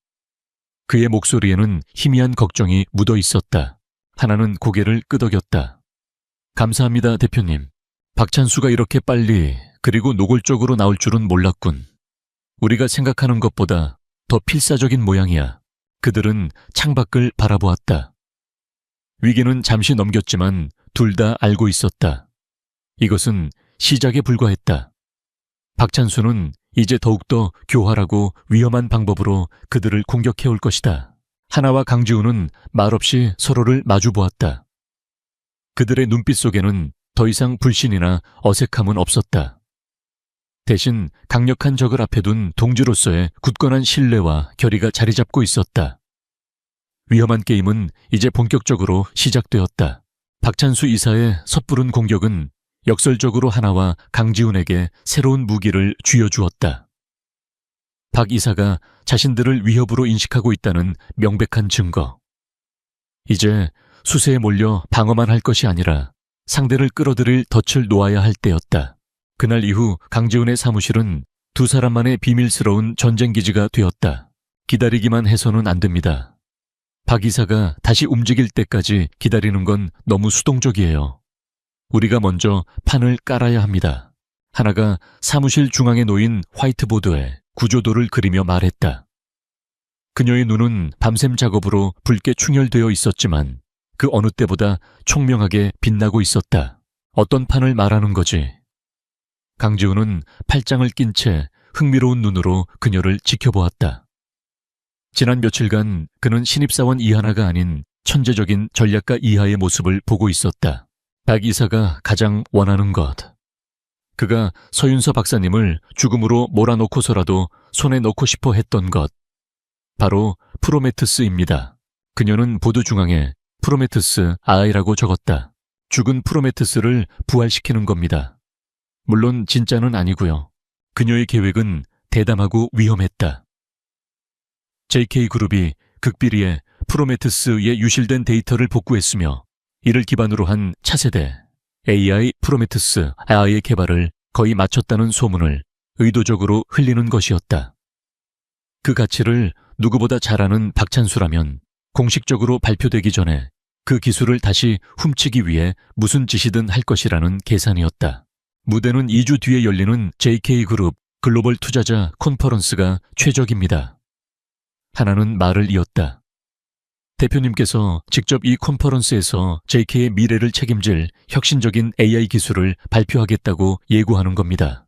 Speaker 1: 그의 목소리에는 희미한 걱정이 묻어 있었다. 하나는 고개를 끄덕였다. 감사합니다, 대표님. 박찬수가 이렇게 빨리 그리고 노골적으로 나올 줄은 몰랐군. 우리가 생각하는 것보다 더 필사적인 모양이야. 그들은 창밖을 바라보았다. 위기는 잠시 넘겼지만 둘 다 알고 있었다. 이것은 시작에 불과했다. 박찬수는 이제 더욱더 교활하고 위험한 방법으로 그들을 공격해올 것이다. 하나와 강지훈은 말없이 서로를 마주보았다. 그들의 눈빛 속에는 더 이상 불신이나 어색함은 없었다. 대신 강력한 적을 앞에 둔 동지로서의 굳건한 신뢰와 결의가 자리 잡고 있었다. 위험한 게임은 이제 본격적으로 시작되었다. 박찬수 이사의 섣부른 공격은 역설적으로 하나와 강지훈에게 새로운 무기를 쥐어주었다. 박 이사가 자신들을 위협으로 인식하고 있다는 명백한 증거. 이제 수세에 몰려 방어만 할 것이 아니라 상대를 끌어들일 덫을 놓아야 할 때였다. 그날 이후 강지훈의 사무실은 두 사람만의 비밀스러운 전쟁기지가 되었다. 기다리기만 해서는 안 됩니다. 박 이사가 다시 움직일 때까지 기다리는 건 너무 수동적이에요. 우리가 먼저 판을 깔아야 합니다. 하나가 사무실 중앙에 놓인 화이트보드에 구조도를 그리며 말했다. 그녀의 눈은 밤샘 작업으로 붉게 충혈되어 있었지만 그 어느 때보다 총명하게 빛나고 있었다. 어떤 판을 말하는 거지? 강지훈은 팔짱을 낀 채 흥미로운 눈으로 그녀를 지켜보았다. 지난 며칠간 그는 신입사원 이하나가 아닌 천재적인 전략가 이하의 모습을 보고 있었다. 박 이사가 가장 원하는 것. 그가 서윤서 박사님을 죽음으로 몰아넣고서라도 손에 넣고 싶어 했던 것. 바로 프로메테스입니다. 그녀는 보드 중앙에 프로메테스 아이라고 적었다. 죽은 프로메테스를 부활시키는 겁니다. 물론 진짜는 아니고요. 그녀의 계획은 대담하고 위험했다. JK그룹이 극비리에 프로메테스의 유실된 데이터를 복구했으며 이를 기반으로 한 차세대 AI 프로메테우스 AI의 개발을 거의 마쳤다는 소문을 의도적으로 흘리는 것이었다. 그 가치를 누구보다 잘 아는 박찬수라면 공식적으로 발표되기 전에 그 기술을 다시 훔치기 위해 무슨 짓이든 할 것이라는 계산이었다. 무대는 2주 뒤에 열리는 JK그룹 글로벌 투자자 컨퍼런스가 최적입니다. 하나는 말을 이었다. 대표님께서 직접 이 컨퍼런스에서 JK의 미래를 책임질 혁신적인 AI 기술을 발표하겠다고 예고하는 겁니다.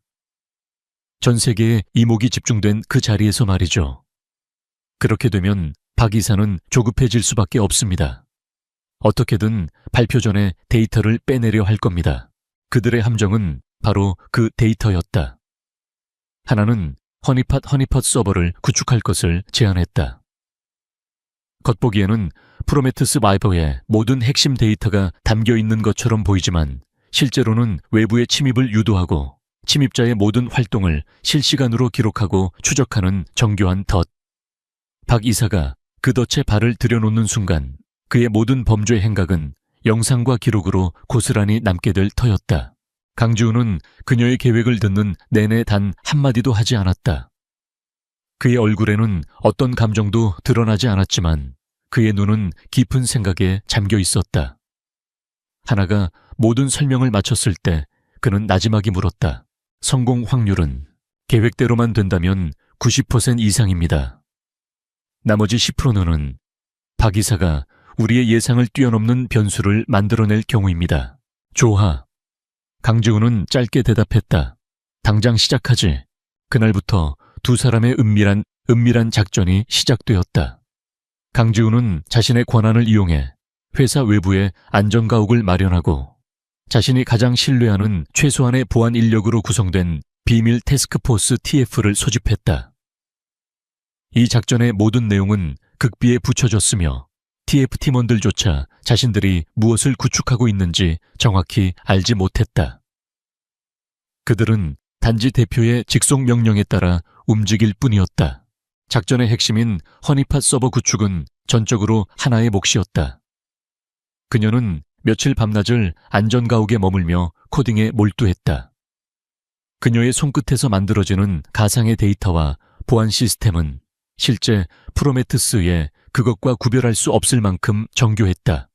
Speaker 1: 전 세계에 이목이 집중된 그 자리에서 말이죠. 그렇게 되면 박 이사는 조급해질 수밖에 없습니다. 어떻게든 발표 전에 데이터를 빼내려 할 겁니다. 그들의 함정은 바로 그 데이터였다. 하나는 허니팟 서버를 구축할 것을 제안했다. 겉보기에는 프로메테우스 와이퍼의 모든 핵심 데이터가 담겨 있는 것처럼 보이지만 실제로는 외부의 침입을 유도하고 침입자의 모든 활동을 실시간으로 기록하고 추적하는 정교한 덫. 박 이사가 그 덫에 발을 들여놓는 순간 그의 모든 범죄 행각은 영상과 기록으로 고스란히 남게 될 터였다. 강지훈은 그녀의 계획을 듣는 내내 단 한마디도 하지 않았다. 그의 얼굴에는 어떤 감정도 드러나지 않았지만 그의 눈은 깊은 생각에 잠겨 있었다. 하나가 모든 설명을 마쳤을 때 그는 나지막이 물었다. 성공 확률은 계획대로만 된다면 90% 이상입니다. 나머지 10%는 박 이사가 우리의 예상을 뛰어넘는 변수를 만들어낼 경우입니다. 조하. 강지훈은 짧게 대답했다. 당장 시작하지. 그날부터 두 사람의 은밀한 작전이 시작되었다. 강지훈은 자신의 권한을 이용해 회사 외부에 안전가옥을 마련하고 자신이 가장 신뢰하는 최소한의 보안 인력으로 구성된 비밀 태스크포스 TF를 소집했다. 이 작전의 모든 내용은 극비에 붙여졌으며 TF 팀원들조차 자신들이 무엇을 구축하고 있는지 정확히 알지 못했다. 그들은 단지 대표의 직속 명령에 따라 움직일 뿐이었다. 작전의 핵심인 허니팟 서버 구축은 전적으로 하나의 몫이었다. 그녀는 며칠 밤낮을 안전가옥에 머물며 코딩에 몰두했다. 그녀의 손끝에서 만들어지는 가상의 데이터와 보안 시스템은 실제 프로메테우스의 그것과 구별할 수 없을 만큼 정교했다.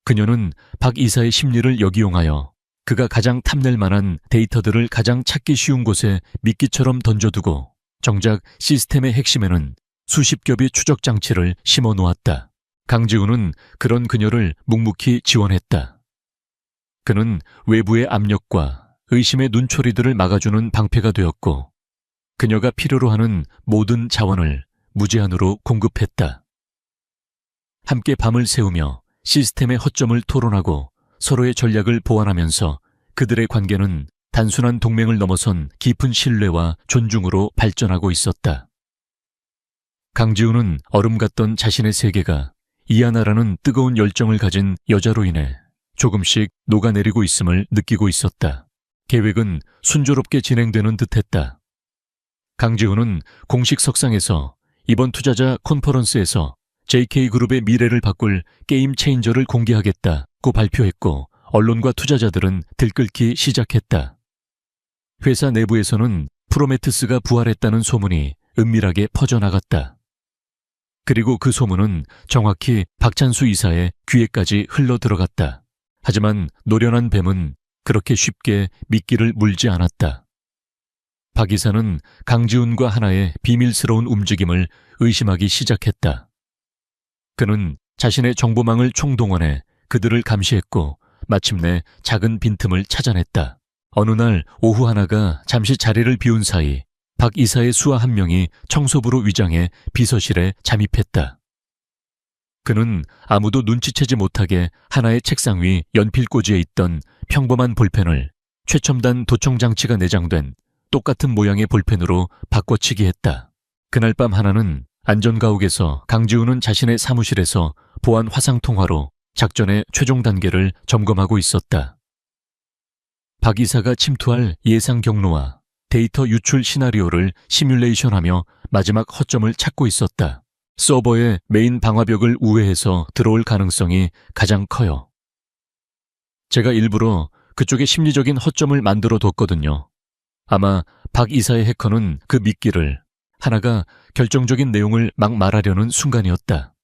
Speaker 1: 그녀는 박 이사의 심리를 역이용하여 그가 가장 탐낼 만한 데이터들을 가장 찾기 쉬운 곳에 미끼처럼 던져두고 정작 시스템의 핵심에는 수십 겹의 추적 장치를 심어 놓았다. 강지훈은 그런 그녀를 묵묵히 지원했다. 그는 외부의 압력과 의심의 눈초리들을 막아주는 방패가 되었고 그녀가 필요로 하는 모든 자원을 무제한으로 공급했다. 함께 밤을 새우며 시스템의 허점을 토론하고 서로의 전략을 보완하면서 그들의 관계는 단순한 동맹을 넘어선 깊은 신뢰와 존중으로 발전하고 있었다. 강지훈은 얼음 같던 자신의 세계가 이하나라는 뜨거운 열정을 가진 여자로 인해 조금씩 녹아내리고 있음을 느끼고 있었다. 계획은 순조롭게 진행되는 듯했다. 강지훈은 공식 석상에서 이번 투자자 컨퍼런스에서 JK그룹의 미래를 바꿀 게임 체인저를 공개하겠다고 발표했고 언론과 투자자들은 들끓기 시작했다. 회사 내부에서는 프로메테우스가 부활했다는 소문이 은밀하게 퍼져나갔다. 그리고 그 소문은 정확히 박찬수 이사의 귀에까지 흘러들어갔다. 하지만 노련한 뱀은 그렇게 쉽게 미끼를 물지 않았다. 박 이사는 강지훈과 하나의 비밀스러운 움직임을 의심하기 시작했다. 그는 자신의 정보망을 총동원해 그들을 감시했고 마침내 작은 빈틈을 찾아냈다. 어느 날 오후 하나가 잠시 자리를 비운 사이 박 이사의 수하 한 명이 청소부로 위장해 비서실에 잠입했다. 그는 아무도 눈치채지 못하게 하나의 책상 위 연필꽂이에 있던 평범한 볼펜을 최첨단 도청장치가 내장된 똑같은 모양의 볼펜으로 바꿔치기 했다. 그날 밤 하나는 안전가옥에서 강지훈은 자신의 사무실에서 보안 화상통화로 작전의 최종 단계를 점검하고 있었다. 박 이사가 침투할 예상 경로와 데이터 유출 시나리오를 시뮬레이션하며 마지막 허점을 찾고 있었다. 서버의 메인 방화벽을 우회해서 들어올 가능성이 가장 커요. 제가 일부러 그쪽에 심리적인 허점을 만들어 뒀거든요. 아마 박 이사의 해커는 그 미끼를 하나가 결정적인 내용을 막 말하려는 순간이었다.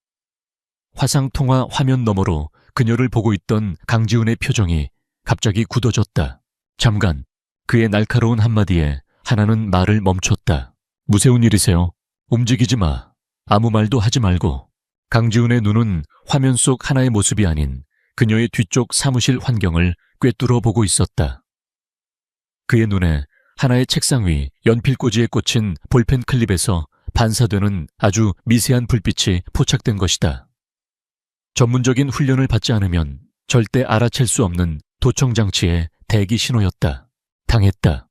Speaker 1: 화상통화 화면 너머로 그녀를 보고 있던 강지훈의 표정이 갑자기 굳어졌다. 잠깐, 그의 날카로운 한마디에 하나는 말을 멈췄다. 무서운 일이세요? 움직이지 마. 아무 말도 하지 말고. 강지훈의 눈은 화면 속 하나의 모습이 아닌 그녀의 뒤쪽 사무실 환경을 꿰뚫어 보고 있었다. 그의 눈에 하나의 책상 위 연필꽂이에 꽂힌 볼펜 클립에서 반사되는 아주 미세한 불빛이 포착된 것이다. 전문적인 훈련을 받지 않으면 절대 알아챌 수 없는 도청장치의 대기 신호였다. 당했다.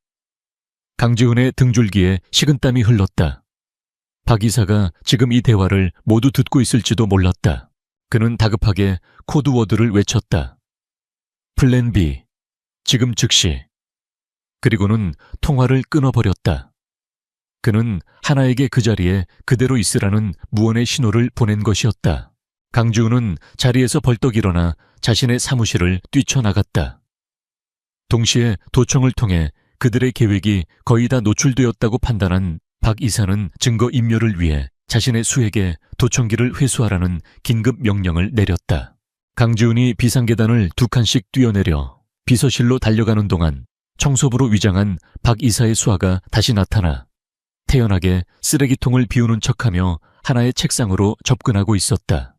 Speaker 1: 강지훈의 등줄기에 식은땀이 흘렀다. 박 이사가 지금 이 대화를 모두 듣고 있을지도 몰랐다. 그는 다급하게 코드워드를 외쳤다. 플랜 B. 지금 즉시. 그리고는 통화를 끊어버렸다. 그는 하나에게 그 자리에 그대로 있으라는 무언의 신호를 보낸 것이었다. 강지훈은 자리에서 벌떡 일어나 자신의 사무실을 뛰쳐나갔다. 동시에 도청을 통해 그들의 계획이 거의 다 노출되었다고 판단한 박 이사는 증거 인멸을 위해 자신의 수에게 도청기를 회수하라는 긴급 명령을 내렸다. 강지훈이 비상계단을 2칸씩 뛰어내려 비서실로 달려가는 동안 청소부로 위장한 박 이사의 수하가 다시 나타나 태연하게 쓰레기통을 비우는 척하며 하나의 책상으로 접근하고 있었다.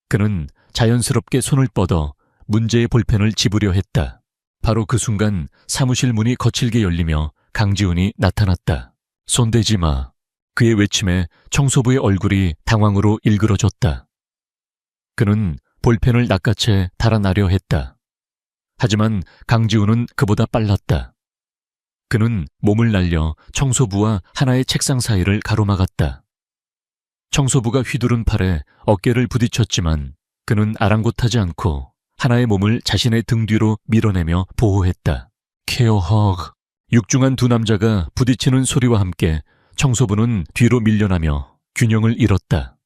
Speaker 1: 그는 자연스럽게 손을 뻗어 문제의 볼펜을 집으려 했다. 바로 그 순간 사무실 문이 거칠게 열리며 강지훈이 나타났다. 손대지 마. 그의 외침에 청소부의 얼굴이 당황으로 일그러졌다. 그는 볼펜을 낚아채 달아나려 했다. 하지만 강지훈은 그보다 빨랐다. 그는 몸을 날려 청소부와 하나의 책상 사이를 가로막았다. 청소부가 휘두른 팔에 어깨를 부딪혔지만 그는 아랑곳하지 않고 하나의 몸을 자신의 등 뒤로 밀어내며 보호했다. 케어 허그. 육중한 두 남자가 부딪히는 소리와 함께 청소부는 뒤로 밀려나며 균형을 잃었다.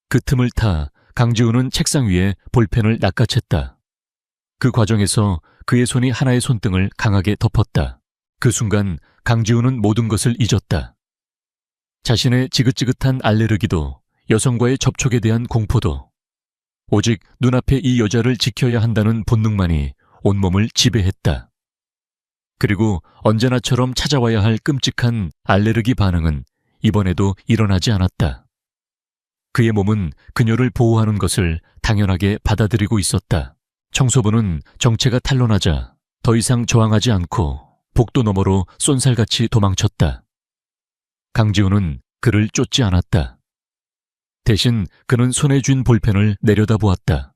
Speaker 1: 그 틈을 타 강지훈은 책상 위에 볼펜을 낚아챘다. 그 과정에서 그의 손이 하나의 손등을 강하게 덮었다. 그 순간 강지훈은 모든 것을 잊었다. 자신의 지긋지긋한 알레르기도, 여성과의 접촉에 대한 공포도, 오직 눈앞에 이 여자를 지켜야 한다는 본능만이 온몸을 지배했다. 그리고 언제나처럼 찾아와야 할 끔찍한 알레르기 반응은 이번에도 일어나지 않았다. 그의 몸은 그녀를 보호하는 것을 당연하게 받아들이고 있었다. 청소부는 정체가 탄로나자 더 이상 저항하지 않고 복도 너머로 쏜살같이 도망쳤다. 강지훈은 그를 쫓지 않았다. 대신 그는 손에 쥔 볼펜을 내려다보았다.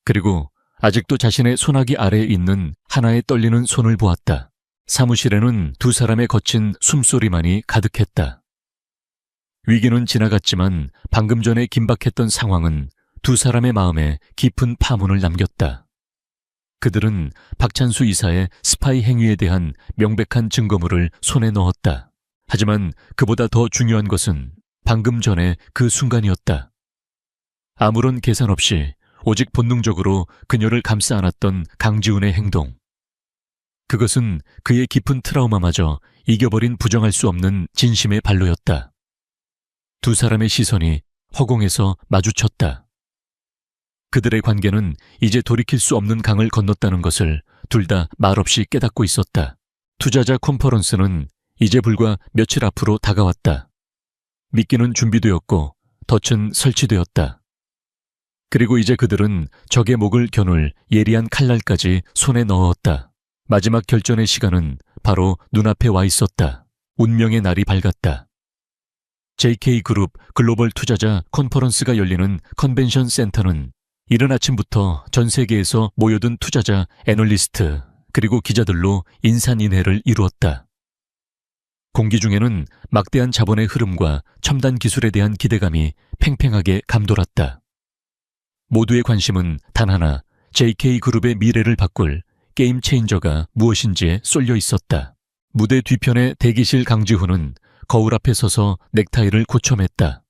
Speaker 1: 그리고 아직도 자신의 손아귀 아래에 있는 하나의 떨리는 손을 보았다. 사무실에는 두 사람의 거친 숨소리만이 가득했다. 위기는 지나갔지만 방금 전에 긴박했던 상황은 두 사람의 마음에 깊은 파문을 남겼다. 그들은 박찬수 이사의 스파이 행위에 대한 명백한 증거물을 손에 넣었다. 하지만 그보다 더 중요한 것은 방금 전에 그 순간이었다. 아무런 계산 없이 오직 본능적으로 그녀를 감싸 안았던 강지훈의 행동. 그것은 그의 깊은 트라우마마저 이겨버린 부정할 수 없는 진심의 발로였다. 두 사람의 시선이 허공에서 마주쳤다. 그들의 관계는 이제 돌이킬 수 없는 강을 건넜다는 것을 둘 다 말없이 깨닫고 있었다. 투자자 컨퍼런스는 이제 불과 며칠 앞으로 다가왔다. 미끼는 준비되었고 덫은 설치되었다. 그리고 이제 그들은 적의 목을 겨눌 예리한 칼날까지 손에 넣었다. 마지막 결전의 시간은 바로 눈앞에 와 있었다. 운명의 날이 밝았다. JK그룹 글로벌 투자자 컨퍼런스가 열리는 컨벤션 센터는 이른 아침부터 전 세계에서 모여든 투자자, 애널리스트, 그리고 기자들로 인산인해를 이루었다. 공기 중에는 막대한 자본의 흐름과 첨단 기술에 대한 기대감이 팽팽하게 감돌았다. 모두의 관심은 단 하나, JK그룹의 미래를 바꿀 게임 체인저가 무엇인지에 쏠려 있었다. 무대 뒤편의 대기실 강지훈은 거울 앞에 서서 넥타이를 고쳐맸다.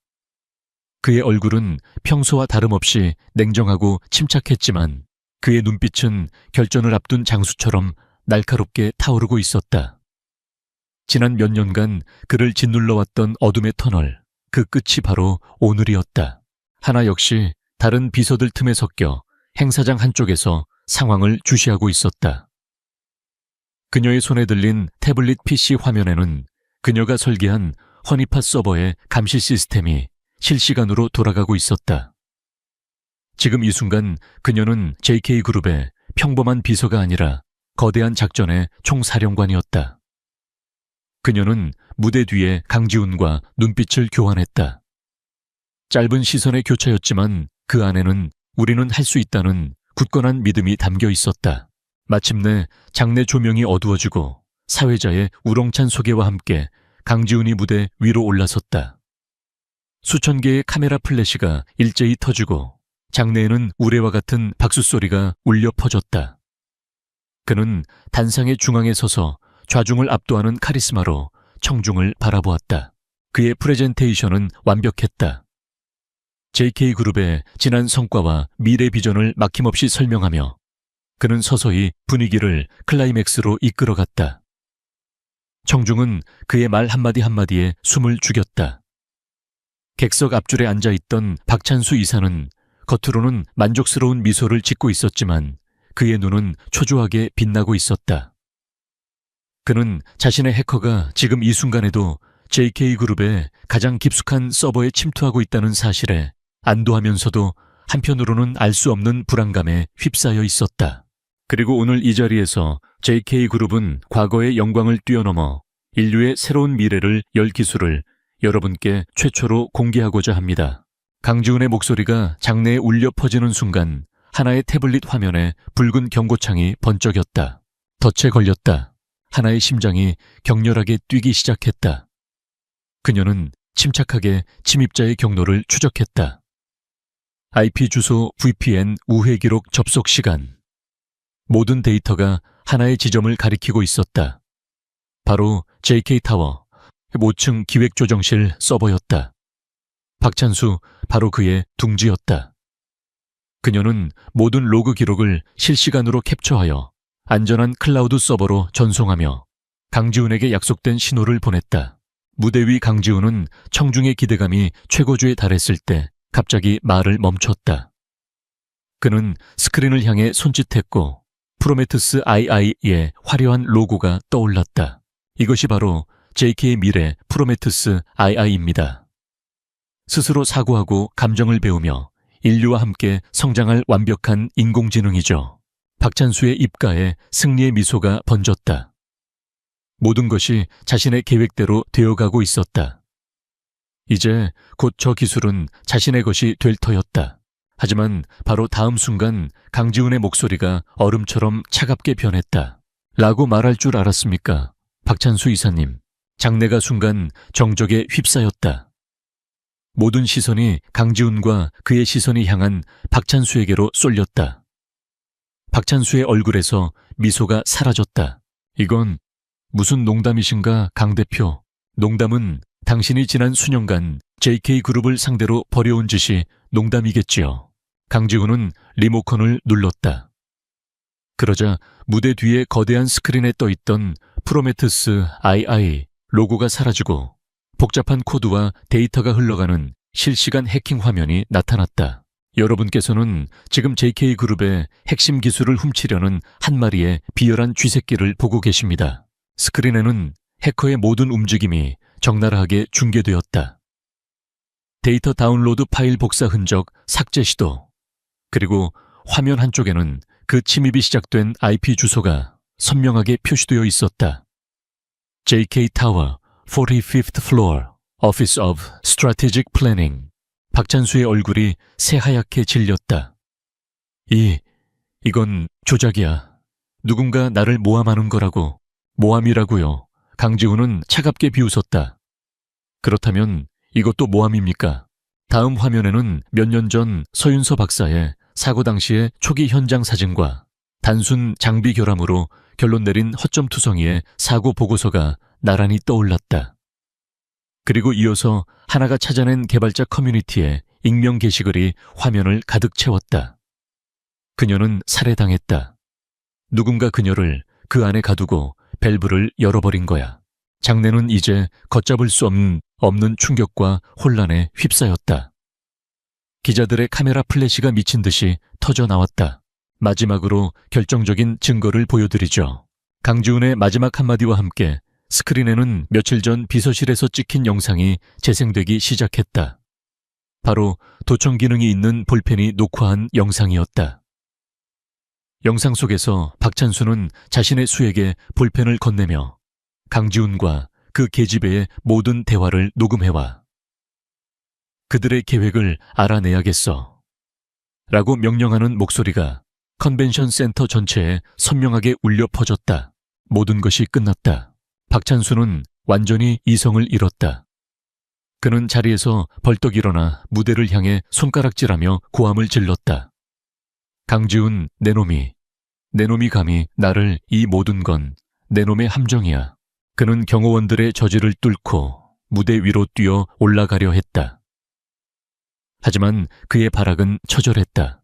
Speaker 1: 그의 얼굴은 평소와 다름없이 냉정하고 침착했지만 그의 눈빛은 결전을 앞둔 장수처럼 날카롭게 타오르고 있었다. 지난 몇 년간 그를 짓눌러왔던 어둠의 터널, 그 끝이 바로 오늘이었다. 하나 역시 다른 비서들 틈에 섞여 행사장 한쪽에서 상황을 주시하고 있었다. 그녀의 손에 들린 태블릿 PC 화면에는 그녀가 설계한 허니팟 서버의 감시 시스템이 실시간으로 돌아가고 있었다. 지금 이 순간 그녀는 JK그룹의 평범한 비서가 아니라 거대한 작전의 총사령관이었다. 그녀는 무대 뒤에 강지훈과 눈빛을 교환했다. 짧은 시선의 교차였지만 그 안에는 우리는 할 수 있다는 굳건한 믿음이 담겨 있었다. 마침내 장내 조명이 어두워지고 사회자의 우렁찬 소개와 함께 강지훈이 무대 위로 올라섰다. 수천 개의 카메라 플래시가 일제히 터지고 장내에는 우레와 같은 박수 소리가 울려 퍼졌다. 그는 단상의 중앙에 서서 좌중을 압도하는 카리스마로 청중을 바라보았다. 그의 프레젠테이션은 완벽했다. JK그룹의 지난 성과와 미래 비전을 막힘없이 설명하며 그는 서서히 분위기를 클라이맥스로 이끌어갔다. 청중은 그의 말 한마디 한마디에 숨을 죽였다. 객석 앞줄에 앉아있던 박찬수 이사는 겉으로는 만족스러운 미소를 짓고 있었지만 그의 눈은 초조하게 빛나고 있었다. 그는 자신의 해커가 지금 이 순간에도 JK그룹의 가장 깊숙한 서버에 침투하고 있다는 사실에 안도하면서도 한편으로는 알 수 없는 불안감에 휩싸여 있었다. 그리고 오늘 이 자리에서 JK그룹은 과거의 영광을 뛰어넘어 인류의 새로운 미래를 열 기술을 여러분께 최초로 공개하고자 합니다. 강지훈의 목소리가 장내에 울려 퍼지는 순간 하나의 태블릿 화면에 붉은 경고창이 번쩍였다. 덫에 걸렸다. 하나의 심장이 격렬하게 뛰기 시작했다. 그녀는 침착하게 침입자의 경로를 추적했다. IP 주소 VPN 우회 기록 접속 시간. 모든 데이터가 하나의 지점을 가리키고 있었다. 바로 JK타워 5층 기획조정실 서버였다. 박찬수 바로 그의 둥지였다. 그녀는 모든 로그 기록을 실시간으로 캡처하여 안전한 클라우드 서버로 전송하며 강지훈에게 약속된 신호를 보냈다. 무대 위 강지훈은 청중의 기대감이 최고조에 달했을 때 갑자기 말을 멈췄다. 그는 스크린을 향해 손짓했고 프로메테우스 II의 화려한 로고가 떠올랐다. 이것이 바로 JK의 미래 프로메테우스 II입니다. 스스로 사고하고 감정을 배우며 인류와 함께 성장할 완벽한 인공지능이죠. 박찬수의 입가에 승리의 미소가 번졌다. 모든 것이 자신의 계획대로 되어가고 있었다. 이제 곧 저 기술은 자신의 것이 될 터였다. 하지만 바로 다음 순간 강지훈의 목소리가 얼음처럼 차갑게 변했다. 라고 말할 줄 알았습니까? 박찬수 이사님. 장내가 순간 정적에 휩싸였다. 모든 시선이 강지훈과 그의 시선이 향한 박찬수에게로 쏠렸다. 박찬수의 얼굴에서 미소가 사라졌다. 이건 무슨 농담이신가, 강 대표? 농담은 당신이 지난 수년간 JK그룹을 상대로 벌여온 짓이 농담이겠지요. 강지훈은 리모컨을 눌렀다. 그러자 무대 뒤에 거대한 스크린에 떠있던 프로메테우스 II 로고가 사라지고 복잡한 코드와 데이터가 흘러가는 실시간 해킹 화면이 나타났다. 여러분께서는 지금 JK그룹의 핵심 기술을 훔치려는 한 마리의 비열한 쥐새끼를 보고 계십니다. 스크린에는 해커의 모든 움직임이 적나라하게 중계되었다. 데이터 다운로드 파일 복사 흔적 삭제 시도, 그리고 화면 한쪽에는 그 침입이 시작된 IP 주소가 선명하게 표시되어 있었다. JK타워 45th floor Office of Strategic Planning. 박찬수의 얼굴이 새하얗게 질렸다. 이건 조작이야. 누군가 나를 모함하는 거라고. 모함이라고요. 강지훈은 차갑게 비웃었다. 그렇다면 이것도 모함입니까? 다음 화면에는 몇 년 전 서윤서 박사의 사고 당시의 초기 현장 사진과 단순 장비 결함으로 결론 내린 허점투성이의 사고 보고서가 나란히 떠올랐다. 그리고 이어서 하나가 찾아낸 개발자 커뮤니티의 익명 게시글이 화면을 가득 채웠다. 그녀는 살해당했다. 누군가 그녀를 그 안에 가두고 밸브를 열어버린 거야. 장내는 이제 걷잡을 수 없는 충격과 혼란에 휩싸였다. 기자들의 카메라 플래시가 미친 듯이 터져 나왔다. 마지막으로 결정적인 증거를 보여드리죠. 강지훈의 마지막 한마디와 함께 스크린에는 며칠 전 비서실에서 찍힌 영상이 재생되기 시작했다. 바로 도청 기능이 있는 볼펜이 녹화한 영상이었다. 영상 속에서 박찬수는 자신의 수에게 볼펜을 건네며 강지훈과 그 계집애의 모든 대화를 녹음해와. 그들의 계획을 알아내야겠어. 라고 명령하는 목소리가 컨벤션 센터 전체에 선명하게 울려 퍼졌다. 모든 것이 끝났다. 박찬수는 완전히 이성을 잃었다. 그는 자리에서 벌떡 일어나 무대를 향해 손가락질하며 고함을 질렀다. 강지훈, 내 놈이 감히 나를 이 모든 건 내 놈의 함정이야. 그는 경호원들의 저지를 뚫고 무대 위로 뛰어 올라가려 했다. 하지만 그의 발악은 처절했다.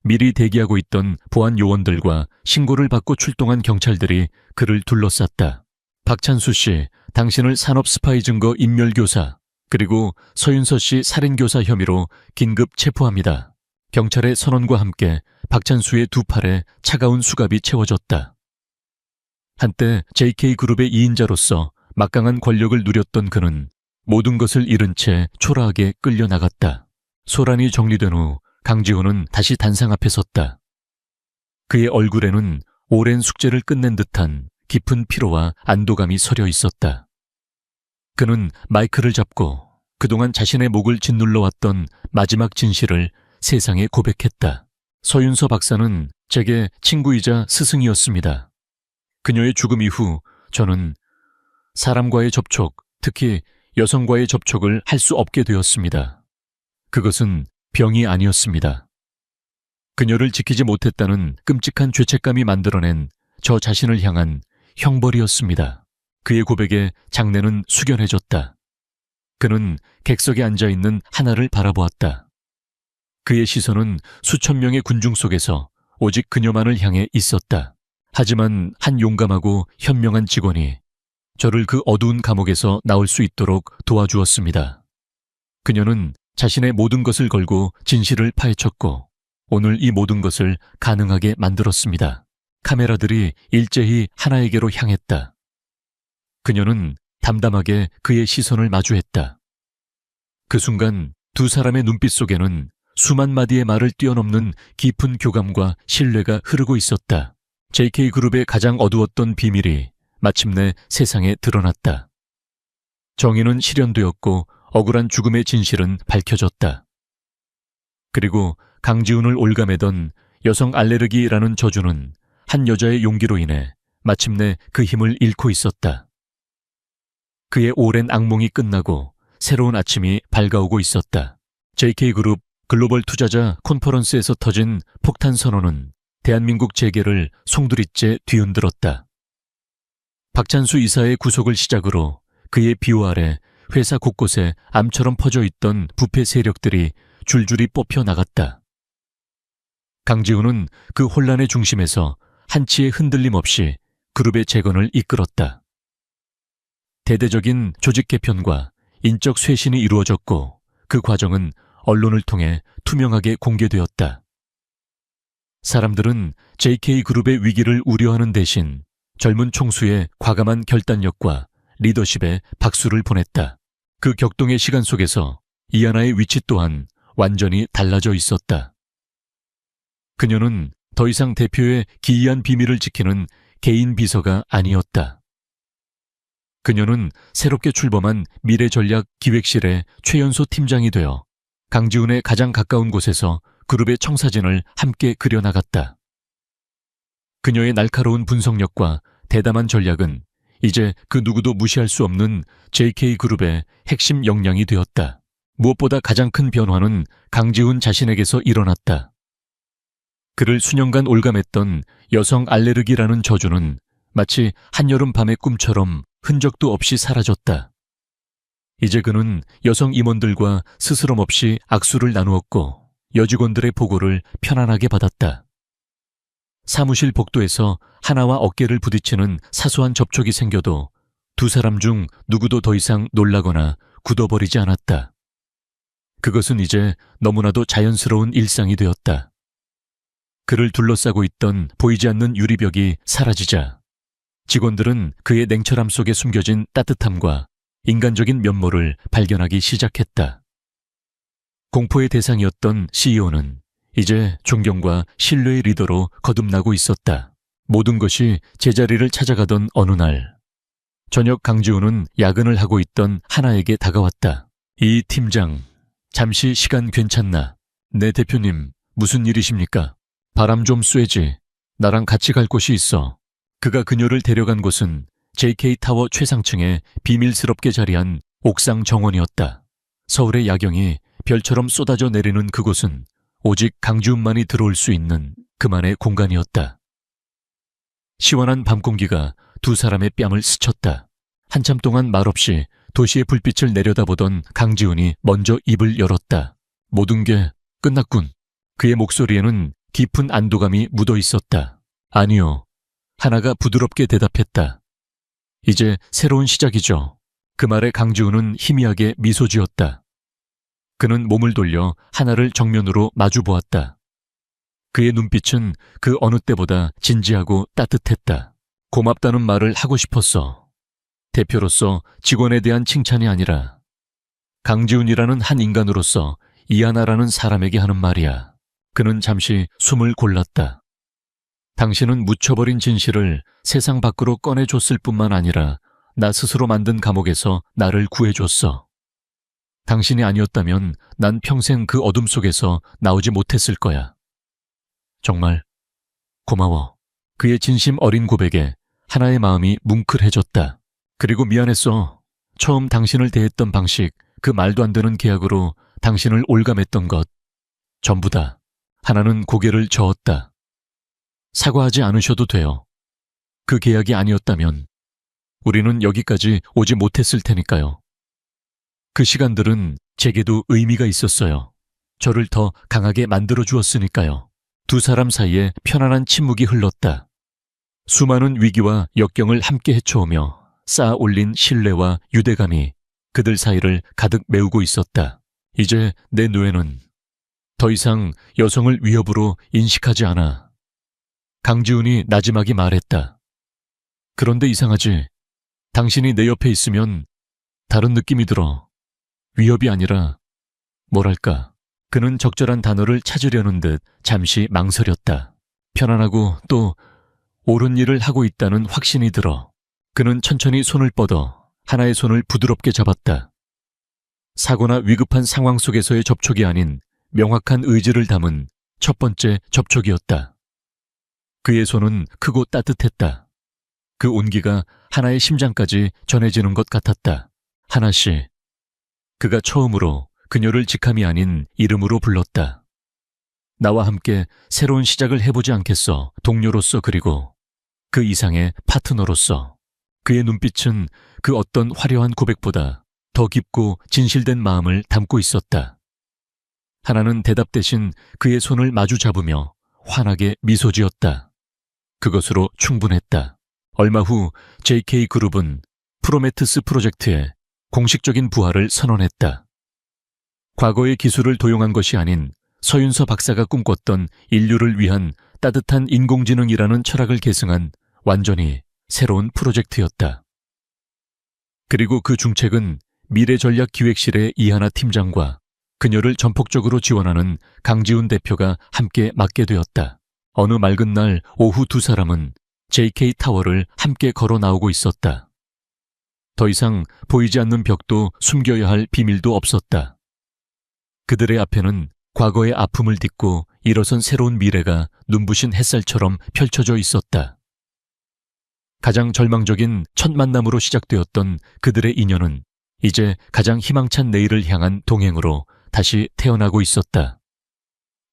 Speaker 1: 미리 대기하고 있던 보안 요원들과 신고를 받고 출동한 경찰들이 그를 둘러쌌다. 박찬수 씨, 당신을 산업 스파이 증거 인멸교사 그리고 서윤서 씨 살인교사 혐의로 긴급 체포합니다. 경찰의 선언과 함께 박찬수의 두 팔에 차가운 수갑이 채워졌다. 한때 JK그룹의 2인자로서 막강한 권력을 누렸던 그는 모든 것을 잃은 채 초라하게 끌려나갔다. 소란이 정리된 후 강지훈은 다시 단상 앞에 섰다. 그의 얼굴에는 오랜 숙제를 끝낸 듯한 깊은 피로와 안도감이 서려 있었다. 그는 마이크를 잡고 그동안 자신의 목을 짓눌러 왔던 마지막 진실을 세상에 고백했다. 서윤서 박사는 제게 친구이자 스승이었습니다. 그녀의 죽음 이후 저는 사람과의 접촉, 특히 여성과의 접촉을 할 수 없게 되었습니다. 그것은 병이 아니었습니다. 그녀를 지키지 못했다는 끔찍한 죄책감이 만들어낸 저 자신을 향한 형벌이었습니다. 그의 고백에 장내는 숙연해졌다. 그는 객석에 앉아있는 하나를 바라보았다. 그의 시선은 수천 명의 군중 속에서 오직 그녀만을 향해 있었다. 하지만 한 용감하고 현명한 직원이 저를 그 어두운 감옥에서 나올 수 있도록 도와주었습니다. 그녀는 자신의 모든 것을 걸고 진실을 파헤쳤고 오늘 이 모든 것을 가능하게 만들었습니다. 카메라들이 일제히 하나에게로 향했다. 그녀는 담담하게 그의 시선을 마주했다. 그 순간 두 사람의 눈빛 속에는 수만 마디의 말을 뛰어넘는 깊은 교감과 신뢰가 흐르고 있었다. JK그룹의 가장 어두웠던 비밀이 마침내 세상에 드러났다. 정의는 실현되었고 억울한 죽음의 진실은 밝혀졌다. 그리고 강지훈을 올가매던 여성 알레르기라는 저주는 한 여자의 용기로 인해 마침내 그 힘을 잃고 있었다. 그의 오랜 악몽이 끝나고 새로운 아침이 밝아오고 있었다. JK그룹 글로벌 투자자 컨퍼런스에서 터진 폭탄 선언은 대한민국 재계를 송두리째 뒤흔들었다. 박찬수 이사의 구속을 시작으로 그의 비호 아래 회사 곳곳에 암처럼 퍼져 있던 부패 세력들이 줄줄이 뽑혀 나갔다. 강지훈은 그 혼란의 중심에서 한치의 흔들림 없이 그룹의 재건을 이끌었다. 대대적인 조직 개편과 인적 쇄신이 이루어졌고 그 과정은 언론을 통해 투명하게 공개되었다. 사람들은 JK그룹의 위기를 우려하는 대신 젊은 총수의 과감한 결단력과 리더십에 박수를 보냈다. 그 격동의 시간 속에서 이하나의 위치 또한 완전히 달라져 있었다. 그녀는 더 이상 대표의 기이한 비밀을 지키는 개인 비서가 아니었다. 그녀는 새롭게 출범한 미래전략 기획실의 최연소 팀장이 되어 강지훈의 가장 가까운 곳에서 그룹의 청사진을 함께 그려나갔다. 그녀의 날카로운 분석력과 대담한 전략은 이제 그 누구도 무시할 수 없는 JK그룹의 핵심 역량이 되었다. 무엇보다 가장 큰 변화는 강지훈 자신에게서 일어났다. 그를 수년간 올감했던 여성 알레르기라는 저주는 마치 한여름 밤의 꿈처럼 흔적도 없이 사라졌다. 이제 그는 여성 임원들과 스스럼 없이 악수를 나누었고 여직원들의 보고를 편안하게 받았다. 사무실 복도에서 하나와 어깨를 부딪히는 사소한 접촉이 생겨도 두 사람 중 누구도 더 이상 놀라거나 굳어버리지 않았다. 그것은 이제 너무나도 자연스러운 일상이 되었다. 그를 둘러싸고 있던 보이지 않는 유리벽이 사라지자 직원들은 그의 냉철함 속에 숨겨진 따뜻함과 인간적인 면모를 발견하기 시작했다. 공포의 대상이었던 CEO는 이제 존경과 신뢰의 리더로 거듭나고 있었다. 모든 것이 제자리를 찾아가던 어느 날, 저녁 강지훈은 야근을 하고 있던 하나에게 다가왔다. 이 팀장, 잠시 시간 괜찮나? 네 대표님, 무슨 일이십니까? 바람 좀 쐬지. 나랑 같이 갈 곳이 있어. 그가 그녀를 데려간 곳은 JK타워 최상층에 비밀스럽게 자리한 옥상 정원이었다. 서울의 야경이 별처럼 쏟아져 내리는 그곳은 오직 강지훈만이 들어올 수 있는 그만의 공간이었다. 시원한 밤 공기가 두 사람의 뺨을 스쳤다. 한참 동안 말없이 도시의 불빛을 내려다보던 강지훈이 먼저 입을 열었다. 모든 게 끝났군. 그의 목소리에는 깊은 안도감이 묻어 있었다. 아니요. 하나가 부드럽게 대답했다. 이제 새로운 시작이죠. 그 말에 강지훈은 희미하게 미소 지었다. 그는 몸을 돌려 하나를 정면으로 마주 보았다. 그의 눈빛은 그 어느 때보다 진지하고 따뜻했다. 고맙다는 말을 하고 싶었어. 대표로서 직원에 대한 칭찬이 아니라 강지훈이라는 한 인간으로서 이하나라는 사람에게 하는 말이야. 그는 잠시 숨을 골랐다. 당신은 묻혀버린 진실을 세상 밖으로 꺼내줬을 뿐만 아니라 나 스스로 만든 감옥에서 나를 구해줬어. 당신이 아니었다면 난 평생 그 어둠 속에서 나오지 못했을 거야. 정말 고마워. 그의 진심 어린 고백에 하나의 마음이 뭉클해졌다. 그리고 미안했어. 처음 당신을 대했던 방식, 그 말도 안 되는 계약으로 당신을 올감했던 것. 전부 다. 하나는 고개를 저었다. 사과하지 않으셔도 돼요. 그 계약이 아니었다면 우리는 여기까지 오지 못했을 테니까요. 그 시간들은 제게도 의미가 있었어요. 저를 더 강하게 만들어 주었으니까요. 두 사람 사이에 편안한 침묵이 흘렀다. 수많은 위기와 역경을 함께 헤쳐오며 쌓아 올린 신뢰와 유대감이 그들 사이를 가득 메우고 있었다. 이제 내 뇌는 더 이상 여성을 위협으로 인식하지 않아. 강지훈이 나지막이 말했다. 그런데 이상하지. 당신이 내 옆에 있으면 다른 느낌이 들어. 위협이 아니라 뭐랄까. 그는 적절한 단어를 찾으려는 듯 잠시 망설였다. 편안하고 또 옳은 일을 하고 있다는 확신이 들어. 그는 천천히 손을 뻗어 하나의 손을 부드럽게 잡았다. 사고나 위급한 상황 속에서의 접촉이 아닌 명확한 의지를 담은 첫 번째 접촉이었다. 그의 손은 크고 따뜻했다. 그 온기가 하나의 심장까지 전해지는 것 같았다. 하나씨. 그가 처음으로 그녀를 직함이 아닌 이름으로 불렀다. 나와 함께 새로운 시작을 해보지 않겠어. 동료로서 그리고 그 이상의 파트너로서. 그의 눈빛은 그 어떤 화려한 고백보다 더 깊고 진실된 마음을 담고 있었다. 하나는 대답 대신 그의 손을 마주 잡으며 환하게 미소 지었다. 그것으로 충분했다. 얼마 후 JK그룹은 프로메테스 프로젝트에 공식적인 부활을 선언했다. 과거의 기술을 도용한 것이 아닌 서윤서 박사가 꿈꿨던 인류를 위한 따뜻한 인공지능이라는 철학을 계승한 완전히 새로운 프로젝트였다. 그리고 그 중책은 미래전략기획실의 이하나 팀장과 그녀를 전폭적으로 지원하는 강지훈 대표가 함께 맡게 되었다. 어느 맑은 날 오후 두 사람은 JK타워를 함께 걸어 나오고 있었다. 더 이상 보이지 않는 벽도 숨겨야 할 비밀도 없었다. 그들의 앞에는 과거의 아픔을 딛고 일어선 새로운 미래가 눈부신 햇살처럼 펼쳐져 있었다. 가장 절망적인 첫 만남으로 시작되었던 그들의 인연은 이제 가장 희망찬 내일을 향한 동행으로 다시 태어나고 있었다.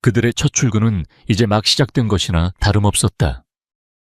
Speaker 1: 그들의 첫 출근은 이제 막 시작된 것이나 다름없었다.